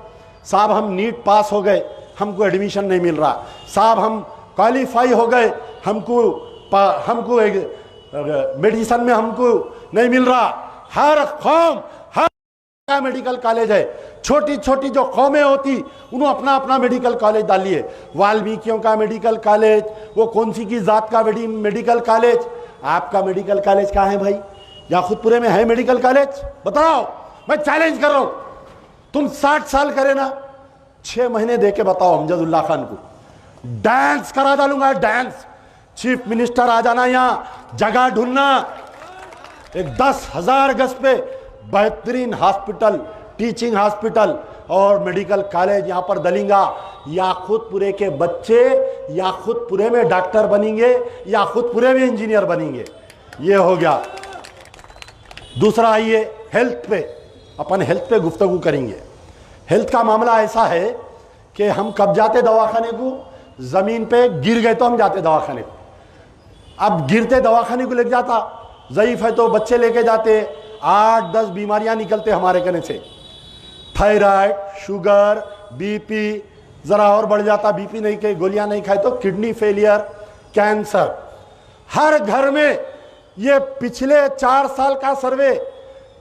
साहब हम नीट पास हो गए, हमको एडमिशन नहीं मिल रहा, साहब हम क्वालिफाई हो गए, हमको मेडिसिन में हमको नहीं मिल रहा। हर कौम, हर का मेडिकल कॉलेज है। छोटी छोटी जो कौमें होती उन्होंने अपना अपना मेडिकल कॉलेज डाल लिए। वाल्मीकियों का मेडिकल कॉलेज, वो कौन सी की जात का मेडिकल कॉलेज। आपका मेडिकल कॉलेज कहाँ है भाई? याकूतपुरे में है मेडिकल कॉलेज? बताओ, मैं चैलेंज कर रहा हूं। तुम 60 साल करे ना, 6 महीने दे के बताओ अमजदुल्ला खान को, डांस करा डालूंगा, डांस। चीफ मिनिस्टर आ जाना, यहाँ जगह ढूंढना, एक 10,000 गज पे बेहतरीन हॉस्पिटल, टीचिंग हॉस्पिटल और मेडिकल कॉलेज यहाँ पर दलेंगा। याकूतपुरे के बच्चे याकूतपुरे में डॉक्टर बनेंगे, याकूतपुरे में इंजीनियर बनेंगे। ये हो गया। दूसरा आइए हेल्थ पे, अपन हेल्थ पे गुफ्तगू करेंगे। हेल्थ का मामला ऐसा है कि हम कब जाते दवाखाने को, जमीन पे गिर गए तो हम जाते दवाखाने को। अब गिरते दवाखाने को लेके जाता, ज़ईफ है तो बच्चे लेके जाते, 8-10 बीमारियां निकलते हमारे कहने से। थायराइड, शुगर, बीपी, जरा और बढ़ जाता, बीपी नहीं के गोलियां नहीं खाए तो किडनी फेलियर, कैंसर। हर घर में ये पिछले 4 साल का सर्वे,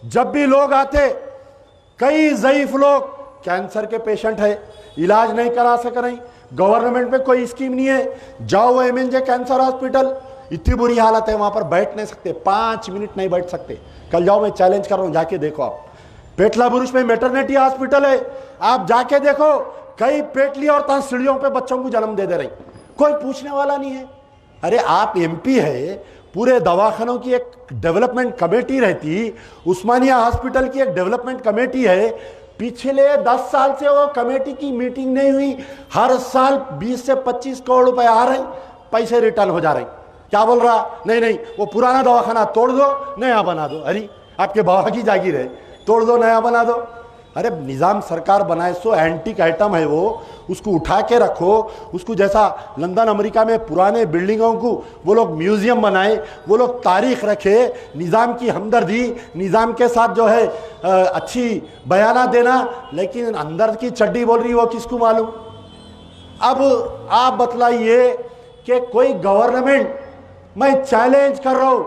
जब भी लोग आते, कई ज़ईफ लोग कैंसर के पेशेंट है, इलाज नहीं करा सक रही, गवर्नमेंट में कोई स्कीम नहीं है। जाओ एमएनजे कैंसर हॉस्पिटल, इतनी बुरी हालत है, वहां पर बैठ नहीं सकते, 5 मिनट नहीं बैठ सकते। कल जाओ, मैं चैलेंज कर रहा हूं, जाके देखो आप। पेटला बुरुष में मैटरनिटी हॉस्पिटल है, आप जाके देखो, कई पेटली औरतें सीढ़ियों पे बच्चों को जन्म दे रही, कोई पूछने वाला नहीं है। अरे आप एमपी है, पूरे दवाखानों की एक डेवलपमेंट कमेटी रहती, उस्मानिया हॉस्पिटल की एक डेवलपमेंट कमेटी है, पिछले 10 साल से वो कमेटी की मीटिंग नहीं हुई। हर साल 20 से 25 करोड़ रुपए आ रहे, पैसे रिटर्न हो जा रहे। क्या बोल रहा, नहीं नहीं वो पुराना दवाखाना तोड़ दो, नया बना दो। अरे आपके बाबा की जागीर है, तोड़ दो नया बना दो। अरे निज़ाम सरकार बनाए, सो एंटीक आइटम है वो, उसको उठा के रखो, उसको जैसा लंदन अमेरिका में पुराने बिल्डिंगों को वो लोग म्यूजियम बनाए, वो लोग तारीख रखे, निज़ाम की हमदर्दी, निज़ाम के साथ जो है अच्छी बयाना देना, लेकिन अंदर की चड्डी बोल रही वो किसको मालूम। अब आप बतलाइए कि कोई गवर्नमेंट, मैं चैलेंज कर रहा हूं,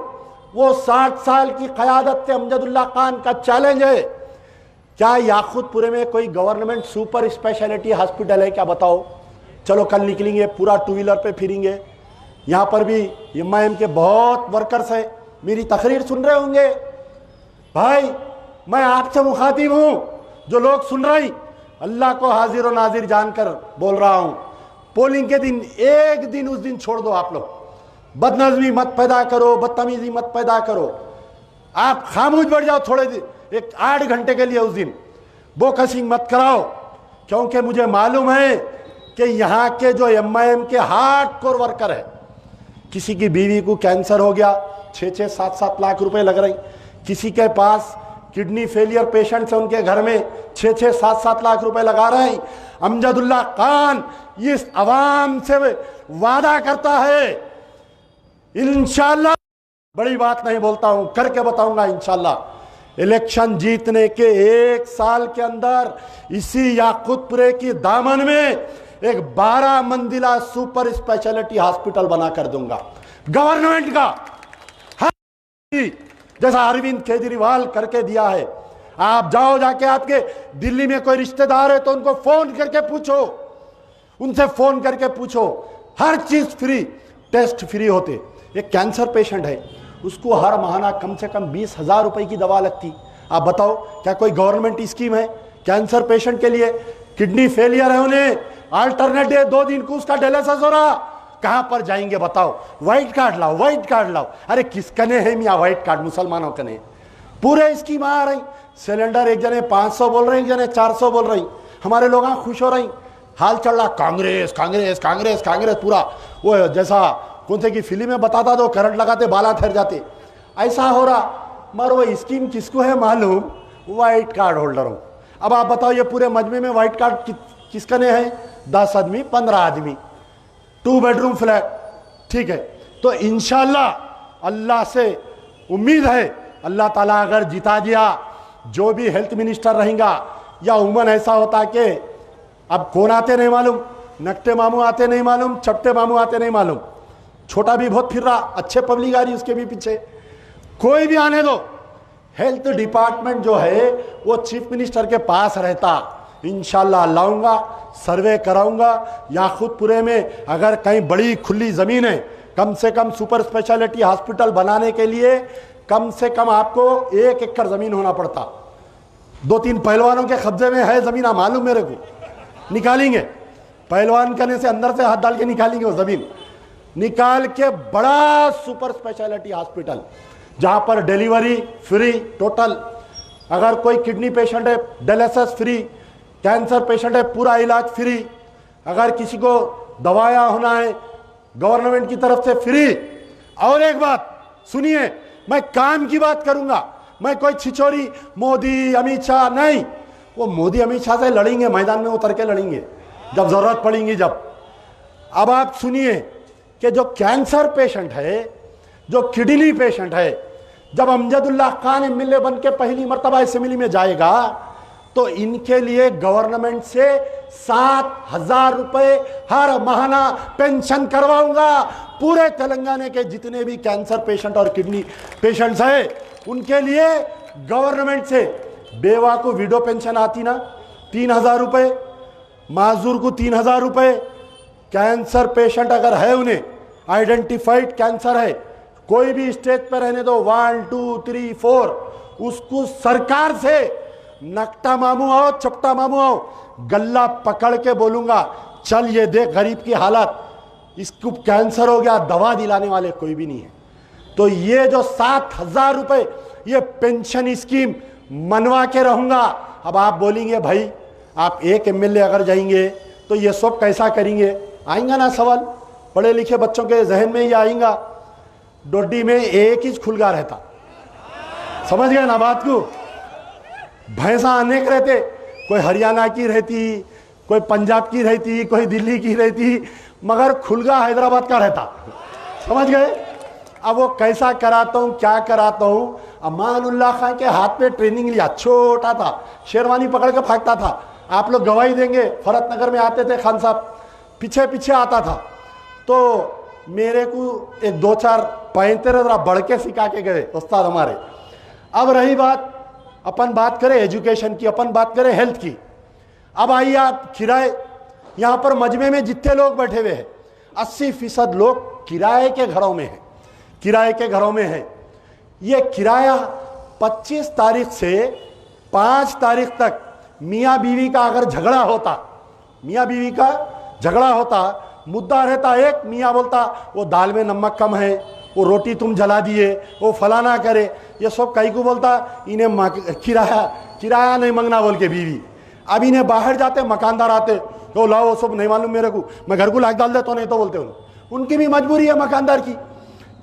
वो 60 साल की क़यादत से अमजदुल्ला खान का चैलेंज है, क्या याकूतपुरे में कोई गवर्नमेंट सुपर स्पेशलिटी हॉस्पिटल है क्या, बताओ। चलो कल निकलेंगे, पूरा 2 व्हीलर पे फिरेंगे। यहाँ पर भी एमआईएम के बहुत वर्कर्स हैं, मेरी तकरीर सुन रहे होंगे। भाई मैं आपसे मुखातिब हूँ, जो लोग सुन रहे, अल्लाह को हाजिर और नाजिर जानकर बोल रहा हूँ, पोलिंग के दिन एक दिन, उस दिन छोड़ दो आप लोग, बदनज़मी मत पैदा करो, बदतमीजी मत पैदा करो, आप खामोश बैठ जाओ थोड़े दिन, एक 8 घंटे के लिए उस दिन बोकसिंग मत कराओ, क्योंकि मुझे मालूम है कि यहाँ के जो एमआईएम के हार्डकोर वर्कर है, किसी की बीवी को कैंसर हो गया, 6-6, 7-7 लाख रुपए लग रहे, किसी के पास किडनी फेलियर पेशेंट्स है, उनके घर में 6-6, 7-7 लाख रुपए लगा रहे हैं। अमजदुल्ला खान इस अवाम से वादा करता है, इंशाल्लाह, बड़ी बात नहीं बोलता हूं, करके बताऊंगा इंशाल्लाह, इलेक्शन जीतने के 1 साल के अंदर इसी याकूतपुरे की दामन में एक 12 मंजिला सुपर स्पेशलिटी हॉस्पिटल बना कर दूंगा, गवर्नमेंट का, जैसा अरविंद केजरीवाल करके दिया है। आप जाओ, जाके आपके दिल्ली में कोई रिश्तेदार है तो उनको फोन करके पूछो, उनसे फोन करके पूछो, हर चीज फ्री, टेस्ट फ्री होते। एक कैंसर पेशेंट है, उसको हर महीना कम से कम 20,000 रुपए की दवा लगती। आप बताओ, क्या कोई गवर्नमेंट स्कीम है कैंसर पेशेंट के लिए? किडनी फेलियर है, उन्हें अल्टरनेटिव 2 दिन को उसका डायलिसिस हो रहा, कहां पर जाएंगे बताओ? व्हाइट कार्ड लाओ, व्हाइट कार्ड लाओ। अरे किसकने है मियाँ व्हाइट कार्ड? मुसलमानों कने पूरे स्कीम आ रही। सिलेंडर एक जने 500 बोल रहे, एक जने 400 बोल रही, हमारे लोग खुश हो रही। हाल चल रहा कांग्रेस कांग्रेस कांग्रेस कांग्रेस, पूरा वो जैसा कौन से की फिल्म में बताता दो, करंट लगाते बाला ठहर जाते, ऐसा हो रहा। मगर वो स्कीम किसको है मालूम? व्हाइट कार्ड होल्डर हूं। अब आप बताओ, ये पूरे मजमे में व्हाइट कार्ड किसकने है? 10 आदमी, 15 आदमी, 2 बेडरूम फ्लैट, ठीक है। तो इंशाल्लाह अल्लाह से उम्मीद है, अल्लाह ताला अगर जिता दिया, जो भी हेल्थ मिनिस्टर रहेगा, या उमन ऐसा होता कि अब कौन आते नहीं मालूम, नकटे मामू आते नहीं मालूम, चपटे मामू आते नहीं मालूम, छोटा भी बहुत फिर रहा, अच्छे पब्लिक आ रही उसके भी पीछे, कोई भी आने दो, हेल्थ डिपार्टमेंट जो है वो चीफ मिनिस्टर के पास रहता। इंशाल्लाह लाऊंगा, सर्वे कराऊंगा। याकूतपुरे में अगर कहीं बड़ी खुली जमीन है, कम से कम सुपर स्पेशलिटी हॉस्पिटल बनाने के लिए कम से कम आपको 1 एकड़ जमीन होना पड़ता। 2-3 पहलवानों के कब्जे में है जमीन, मालूम मेरे को, निकालेंगे पहलवान करने से, अंदर से हाथ डाल के निकालेंगे वो जमीन, निकाल के बड़ा सुपर स्पेशलिटी हॉस्पिटल, जहां पर डिलीवरी फ्री टोटल, अगर कोई किडनी पेशेंट है डायलिसिस फ्री, कैंसर पेशेंट है पूरा इलाज फ्री, अगर किसी को दवाया होना है गवर्नमेंट की तरफ से फ्री। और एक बात सुनिए, मैं काम की बात करूंगा, मैं कोई छिछोरी मोदी अमित शाह नहीं, वो मोदी अमित शाह से लड़ेंगे, मैदान में उतर के लड़ेंगे जब जरूरत पड़ेगी जब। अब आप सुनिए कि जो कैंसर पेशेंट है, जो किडनी पेशेंट है, जब अमजदुल्ला खान एमएलए बन के पहली मर्तबा असेंबली में जाएगा तो इनके लिए गवर्नमेंट से 7,000 रुपए हर महीना पेंशन करवाऊंगा। पूरे तेलंगाना के जितने भी कैंसर पेशेंट और किडनी पेशेंट्स हैं उनके लिए गवर्नमेंट से, बेवा को विडो पेंशन आती ना 3,000 रुपए, माजूर को 3,000 रुपए, कैंसर पेशेंट अगर है उन्हें आइडेंटिफाइड कैंसर है, कोई भी स्टेज पर रहने दो, 1 2 3 4, उसको सरकार से नकटा मामू आओ, चपटा मामू आओ, गल्ला पकड़ के बोलूंगा, चल ये देख गरीब की हालत, इसको कैंसर हो गया, दवा दिलाने वाले कोई भी नहीं है। तो ये जो 7,000 रुपए ये पेंशन स्कीम मनवा के रहूंगा। अब आप बोलेंगे भाई आप एक एमएलए अगर जाएंगे तो ये सब कैसा करेंगे, आएंगा ना सवाल, पढ़े लिखे बच्चों के जहन में ये आएगा। डोडी में एक ही खुलगा रहता, समझ गए ना बात को। भैंसा अनेक रहते, कोई हरियाणा की रहती, कोई पंजाब की रहती, कोई दिल्ली की रहती, मगर खुलगा हैदराबाद का रहता, समझ गए। अब वो कैसा कराता हूँ, क्या कराता हूँ। अमानुल्लाह खान के हाथ पे ट्रेनिंग लिया, छोटा था, शेरवानी पकड़ के भागता था। आप लोग गवाही देंगे, फरतनगर में आते थे खान साहब, पीछे पीछे आता था, तो मेरे को एक 2-4 पैंते जरा बढ़ के सिखा के गए उस्ताद हमारे। अब रही बात, अपन बात करें एजुकेशन की, अपन बात करें हेल्थ की। अब आइए आप किराए, यहाँ पर मजमे में जितने लोग बैठे हुए हैं 80% लोग किराए के घरों में हैं, किराए के घरों में हैं। ये किराया 25 तारीख से 5 तारीख तक मियाँ बीवी का अगर झगड़ा होता, मियाँ बीवी का झगड़ा होता, मुद्दा रहता एक, मियाँ बोलता वो दाल में नमक कम है, वो रोटी तुम जला दिए, वो फलाना करे, ये सब कई को बोलता, इन्हें किराया नहीं मांगना बोल के बीवी। अब इन्हें बाहर जाते, मकानदार आते, तो लाओ वो सब नहीं मालूम मेरे को, मैं घर को लाख डाल देता, नहीं तो बोलते उनकी भी मजबूरी है मकानदार की।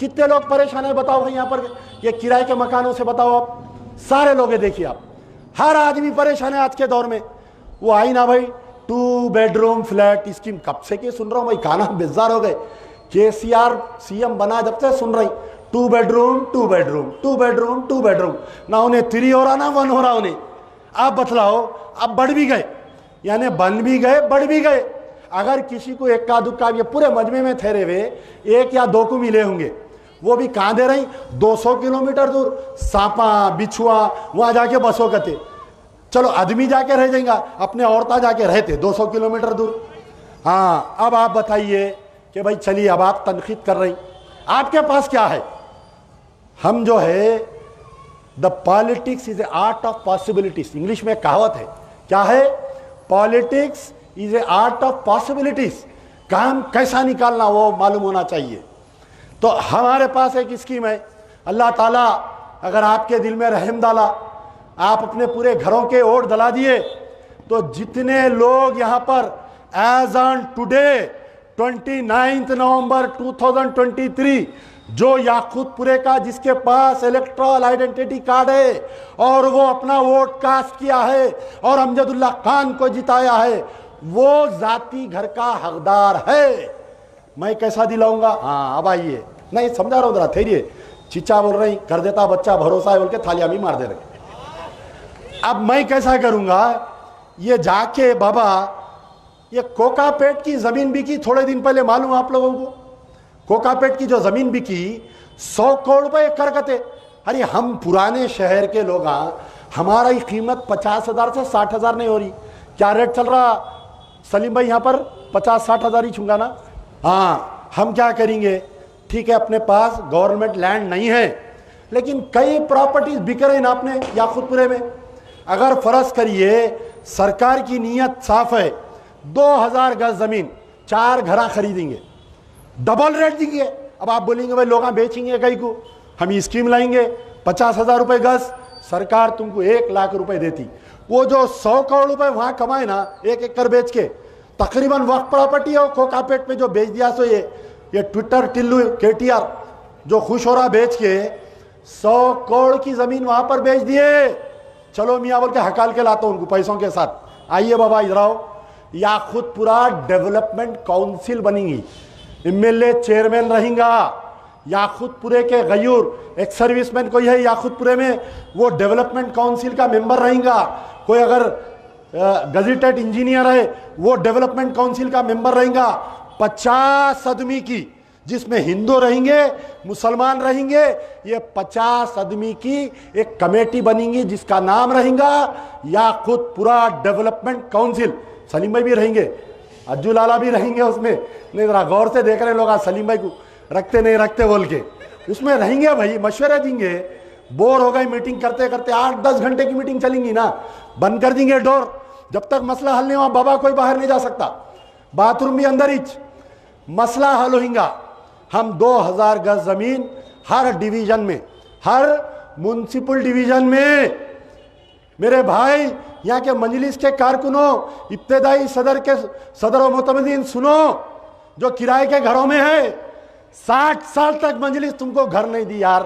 कितने लोग परेशान है बताओ भाई, यहाँ पर ये किराए के मकानों से बताओ आप, सारे लोग देखिए आप, हर आदमी परेशान है आज के दौर में। वो आई ना भाई 2 बेडरूम फ्लैट स्कीम, कब से के सुन रहा हूँ भाई, खाना बेजार हो गए। केसीआर सीएम बना जब से सुन रही, 2 बेडरूम 2 बेडरूम 2 बेडरूम 2 बेडरूम, ना उन्हें 3 हो रहा ना 1 हो रहा उन्हें। आप बतलाओ, अब बढ़ भी गए, यानी बन भी गए बढ़ भी गए। अगर किसी को एक का दुक्का, ये पूरे मजमे में ठहरे हुए 1 या 2 को मिले होंगे, वो भी कहाँ दे रही, 200 किलोमीटर दूर, सांपा बिछुआ, वहां जाके बसों कते। चलो आदमी जाके रह जाएगा, अपने औरता जाके रहते 200 किलोमीटर दूर। हाँ, अब आप बताइए कि भाई चलिए, अब आप तनकीद कर रही, आपके पास क्या है। हम जो है, the politics is a art of possibilities, English में कहावत है, क्या है, politics is a art of possibilities, काम कैसा निकालना वो मालूम होना चाहिए। तो हमारे पास एक स्कीम है, अल्लाह ताला अगर आपके दिल में रहम डाला, आप अपने पूरे घरों के ओट दला दिए, तो जितने लोग यहाँ पर एज ऑन टुडे 29 नवंबर 2023 जो याकूतपुरे का जिसके पास इलेक्ट्रल आइडेंटिटी कार्ड है और वो अपना वोट कास्ट किया है और अमजदुल्लाह खान को जिताया है, वो जाती घर का हकदार है। मैं कैसा दिलाऊंगा। हाँ अब आइए, नहीं समझा रहा हूं जरा, ठहरिए, चिचा बोल रही, कर देता बच्चा भरोसा है बोल के थालियां भी मार दे रहे। अब मैं कैसा करूंगा, ये जाके बाबा, ये कोकापेट की जमीन बिकी थोड़े दिन पहले, मालूम आप लोगों को, कोकापेट की जो जमीन बिकी 100 करोड़ रुपए करकते। अरे हम पुराने शहर के लोग, हमारा ही कीमत 50,000 से 60,000 नहीं हो रही। क्या रेट चल रहा सलीम भाई यहाँ पर? 50-60 हज़ार ही छूंगा ना। हाँ, हम क्या करेंगे, ठीक है अपने पास गवर्नमेंट लैंड नहीं है, लेकिन कई प्रॉपर्टीज बिक रही ना अपने याकूतपुरे में। अगर फर्ज करिए सरकार की नीयत साफ है, 2000 गज जमीन 4 घर खरीदेंगे, डबल रेट देंगे। अब आप बोलेंगे भाई लोग बेचेंगे कई को, हम स्कीम लाएंगे 50,000 रुपए गज, सरकार तुमको 1 लाख रुपए देती। वो जो 100 करोड़ रुपए वहां कमाए ना 1 एकड़ बेच के, तकरीबन वक्त प्रॉपर्टी है कोकापेट में जो बेच दिया। सो ये ट्विटर टिल्लू केटीआर जो खुश हो रहा बेच के 100 करोड़ की जमीन वहां पर बेच दिए। चलो मियाँ बोल के हकाल के लाता हूं उनको पैसों के साथ, आइए बाबा इधर आओ। याकूतपुरा डेवलपमेंट काउंसिल बनेगी, एमएलए चेयरमैन रहेगा। याकूतपुरे के गयूर एक सर्विसमैन कोई है याकूतपुरे में, वो डेवलपमेंट काउंसिल का मेंबर रहेगा। कोई अगर गजेटेड इंजीनियर है वो डेवलपमेंट काउंसिल का मेंबर रहेगा। 50 आदमी की, जिसमें हिंदू रहेंगे मुसलमान रहेंगे, ये 50 आदमी की एक कमेटी बनेगी जिसका नाम रहेगा याकूतपुरा डेवलपमेंट काउंसिल। सलीम भाई भी रहेंगे, अज्जू लाला भी रहेंगे उसमें। नहीं जरा गौर से देख रहे हैं लोग आज सलीम भाई को, रखते नहीं रखते बोल के, उसमें रहेंगे भाई, मशवरे देंगे। बोर हो गई मीटिंग करते करते, 8-10 घंटे की मीटिंग चलेंगी ना, बंद कर देंगे डोर। जब तक मसला हल नहीं हुआ बाबा कोई बाहर नहीं जा सकता, बाथरूम भी अंदर ही, मसला हल होगा। हम 2000 गज जमीन हर डिवीजन में, हर म्युनिसिपल डिवीजन में, मेरे भाई यहाँ के मजलिस के कारकुनों, इब्तदाई सदर और मुतमदीन सुनो, जो किराए के घरों में है, 60 साल तक मजलिस तुमको घर नहीं दी यार,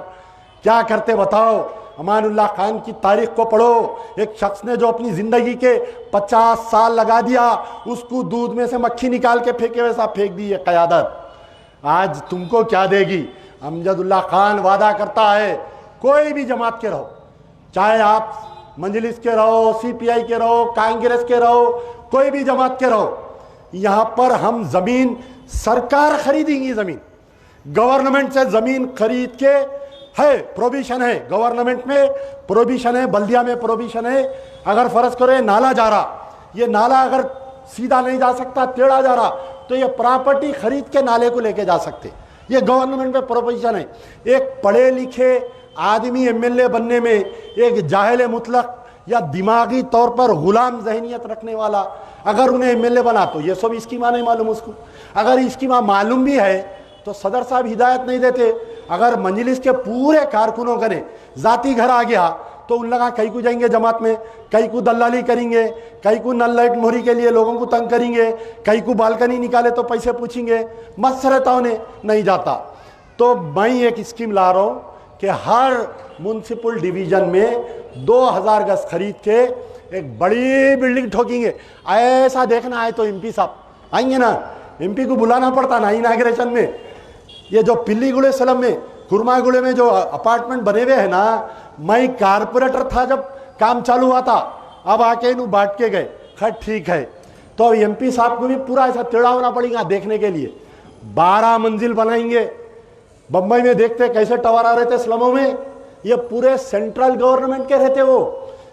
क्या करते बताओ। अमानुल्लाह खान की तारीख को पढ़ो, एक शख्स ने जो अपनी जिंदगी के 50 साल लगा दिया, उसको दूध में से मक्खी निकाल के फेंके वैसा फेंक दी ये क़यादत, आज तुमको क्या देगी। अमजदुल्लाह खान वादा करता है, कोई भी जमात के रहो, चाहे आप मजलिस के रहो, सीपीआई के रहो, कांग्रेस के रहो, कोई भी जमात के रहो, यहाँ पर हम जमीन, सरकार खरीदेंगी जमीन, गवर्नमेंट से जमीन खरीद के, है प्रोविजन है गवर्नमेंट में, प्रोविजन है बल्दिया में, प्रोविजन है। अगर फर्ज करो ये नाला जा रहा, ये नाला अगर सीधा नहीं जा सकता, टेढ़ा जा रहा, तो ये प्रॉपर्टी खरीद के नाले को लेके जा सकते, ये गवर्नमेंट में प्रोविजन है। एक पढ़े लिखे आदमी एमएलए बनने में, एक जाहिल मुतलक या दिमागी तौर पर गुलाम जहनियत रखने वाला अगर उन्हें एमएलए बना, तो ये सब स्कीमा नहीं मालूम उसको। अगर स्कीमा मालूम भी है तो सदर साहब हिदायत नहीं देते। अगर मजलिस के पूरे कारकुनों का ने जाती घर आ गया तो उन लगा कई को जाएंगे जमात में, कई को दलाली करेंगे, कई को नल लाइट मोहरी के लिए लोगों को तंग करेंगे, कई को बालकनी निकाले तो पैसे पूछेंगे, मस्त रहता उन्हें नहीं जाता। तो मैं एक स्कीम ला रहा हूँ कि हर म्युनिसिपल डिवीजन में 2000 गज खरीद के एक बड़ी बिल्डिंग ठोकेंगे। ऐसा देखना है तो एमपी साहब आएंगे ना, एमपी को बुलाना पड़ता ना इनाग्रेशन में। ये जो पिल्लीगुड़े सलम में, कुरमागुड़े में जो अपार्टमेंट बने हुए हैं ना, मैं कारपोरेटर था जब काम चालू हुआ था, अब आके इन्हों बांट के गए, खैर ठीक है। तो एमपी साहब को भी पूरा ऐसा टेढ़ा होना पड़ेगा देखने के लिए। 12 मंजिल बनाएंगे। बम्बई में देखते कैसे टवर आ रहे थे स्लमों में, ये पूरे सेंट्रल गवर्नमेंट के रहते, वो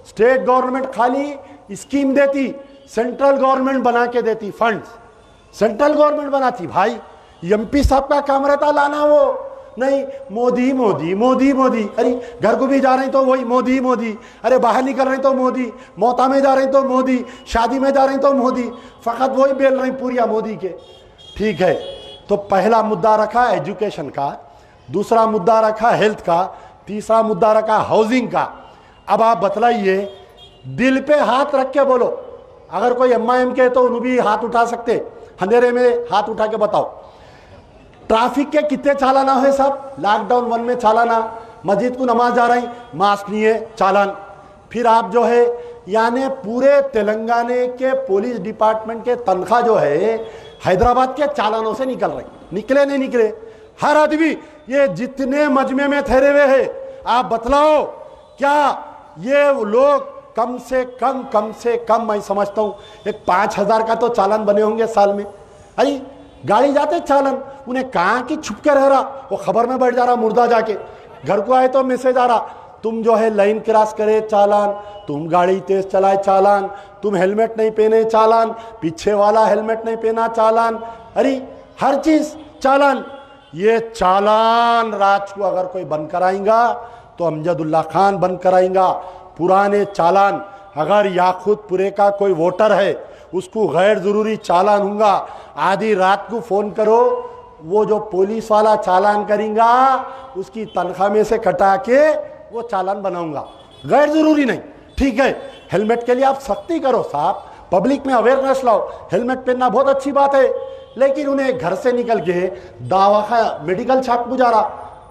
स्टेट गवर्नमेंट खाली स्कीम देती, सेंट्रल गवर्नमेंट बना के देती, फंड्स सेंट्रल गवर्नमेंट बनाती। भाई एमपी साहब का काम रहता लाना, वो नहीं मोदी मोदी मोदी मोदी, अरे घर को भी जा रहे तो वही मोदी मोदी, अरे बाहर निकल रहे तो मोदी, मौता में जा रहे तो मोदी, शादी में जा रहे तो मोदी, फकत वही बेल रही पूरिया मोदी के। ठीक है, तो पहला मुद्दा रखा एजुकेशन का, दूसरा मुद्दा रखा हेल्थ का, तीसरा मुद्दा रखा हाउसिंग का। अब आप बतलाइए, दिल पे हाथ रख के बोलो, अगर कोई एमआईएम के तो उन्हें भी हाथ उठा सकते, अंधेरे में हाथ उठा के बताओ। ट्रैफिक के कितने चालाना है साहब? लॉकडाउन 1 में चालाना, मस्जिद को नमाज जा रही मास्क नहीं है चालान। फिर आप जो है यानी पूरे तेलंगाना के पुलिस डिपार्टमेंट के तनख्वाह जो है हैदराबाद के चालानों से निकल रही, निकले नहीं निकले। हर आदमी ये जितने मजमे में ठहरे हुए हैं, आप बतलाओ क्या ये लोग कम से कम मैं समझता हूँ एक 5000 का तो चालान बने होंगे साल में। अरे गाड़ी जाते चालन, उन्हें कहाँ की छुप के रह रहा, वो खबर में बैठ जा रहा, मुर्दा जाके घर को आए तो मैसेज आ रहा, तुम जो है लाइन क्रॉस करे चालान, तुम गाड़ी तेज चलाए चालान, तुम हेलमेट नहीं पहने चालान, पीछे वाला हेलमेट नहीं पहना चालान, अरे हर चीज चालान। ये चालान राज को अगर कोई बंद कराएगा तो अमजदुल्लाह खान बंद कराएगा। पुराने चालान, अगर याकूतपुरे का कोई वोटर है उसको गैर जरूरी चालान होगा, आधी रात को फोन करो, वो जो पुलिस वाला चालान करेगा उसकी तनख्वाह में से कटा के वो चालान बनाऊंगा, गैर जरूरी नहीं। ठीक है, हेलमेट के लिए आप सख्ती करो साहब, पब्लिक में अवेयरनेस लाओ, हेलमेट पहनना बहुत अच्छी बात है, लेकिन उन्हें घर से निकल के दवा मेडिकल शॉप को जा रहा,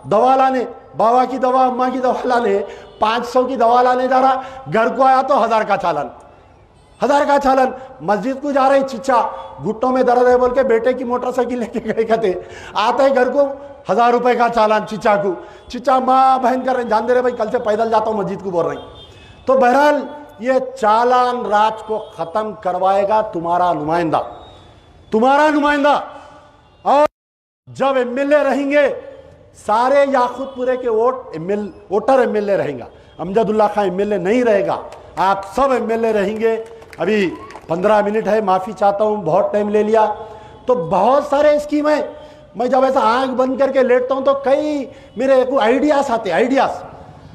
दवा लाने, बाबा की दवा अम्मा की दवा लाने, 500 की दवा लाने जा रहा, घर को आया तो 1000 का चालान, 1000 का चालान। मस्जिद को जा रहे चिच्चा, घुट्टों में दर्द है बोल के बेटे की मोटरसाइकिल लेके गए कहते, आते हैं घर को 1000 रुपए का चालान चिच्चा को, चिच्चा माँ बहन कर रहे, जान दे रहे भाई कल से पैदल जाता हूँ मस्जिद को बोल रहे। तो बहरहाल ये चालान राज को खत्म करवाएगा तुम्हारा नुमाइंदा, तुम्हारा नुमाइंदा। और जब एमएलए रहेंगे सारे याकूतपुरे के वोटर एमएलए रहेगा, अमजदुल्लाह खान एमएलए नहीं रहेगा, आप सब एमएलए रहेंगे। अभी 15 मिनट है, माफी चाहता हूं बहुत टाइम ले लिया। तो बहुत सारे स्कीम है, मैं जब ऐसा आंख बंद करके लेटता हूं तो कई मेरे को आइडियाज आते, आइडियाज।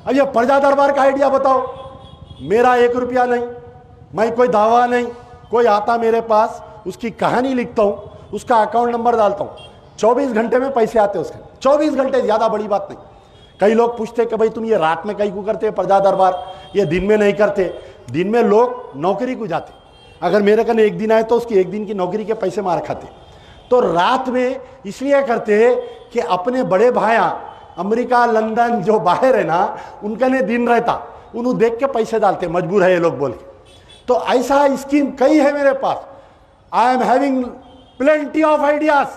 अब ये प्रजा दरबार का आइडिया बताओ, मेरा 1 रुपया नहीं, मैं कोई दावा नहीं, कोई आता मेरे पास, उसकी कहानी लिखता हूं, उसका अकाउंट नंबर डालता हूं, 24 घंटे में पैसे आते उसके, 24 घंटे, ज्यादा बड़ी बात नहीं। कई लोग पूछते कि भाई तुम ये रात में कहीं को करते प्रजा दरबार, ये दिन में नहीं करते। दिन में लोग नौकरी को जाते, अगर मेरे कने एक दिन आए तो उसकी एक दिन की नौकरी के पैसे मार खाते। तो रात में इसलिए करते हैं कि अपने बड़े भाया अमेरिका लंदन जो बाहर है ना, उनका ने दिन रहता, उन्हें देख के पैसे डालते, मजबूर है ये लोग बोल के। तो ऐसा स्कीम कई है मेरे पास। I am having plenty of ideas.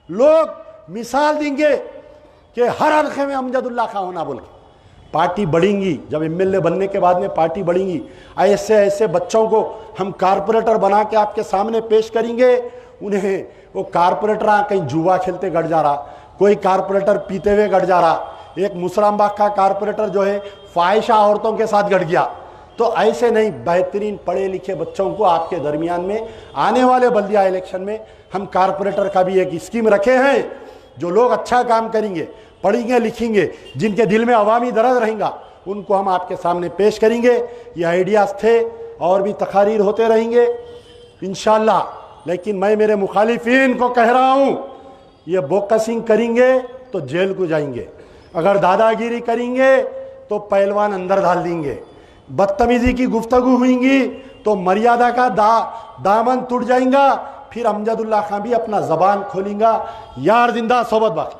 लोग मिसाल देंगे कि हर हल्के में अमजदुल्ला खां होना बोल के। पार्टी बढ़ेंगी, जब एमएलए बनने के बाद में पार्टी बढ़ेंगी, ऐसे ऐसे बच्चों को हम कारपोरेटर बना के आपके सामने पेश करेंगे। उन्हें वो कारपोरेटर कहीं जुआ खेलते गड़ जा रहा, कोई कारपोरेटर पीते हुए गड़ जा रहा, एक मुसरामबाग का कारपोरेटर जो है फाहिशा औरतों के साथ गड़ गया। तो ऐसे नहीं, बेहतरीन पढ़े लिखे बच्चों को आपके दरमियान में आने वाले बल्दिया इलेक्शन में हम कारपोरेटर का भी एक स्कीम रखे हैं। जो लोग अच्छा काम करेंगे, पढ़ेंगे लिखेंगे, जिनके दिल में अवामी दर्द रहेगा, उनको हम आपके सामने पेश करेंगे। ये आइडियाज़ थे और भी तकारीर होते रहेंगे इंशाअल्लाह। लेकिन मैं मेरे मुखालिफिन को कह रहा हूँ, ये बोकसिंग करेंगे तो जेल को जाएंगे, अगर दादागिरी करेंगे तो पहलवान अंदर डाल देंगे, बदतमीजी की गुफ्तगू हुईगी तो मर्यादा का दामन टूट जाएगा। फिर अमजदुल्ला खां भी अपना जबान खोलेगा। यार जिंदा सोबत बाकी।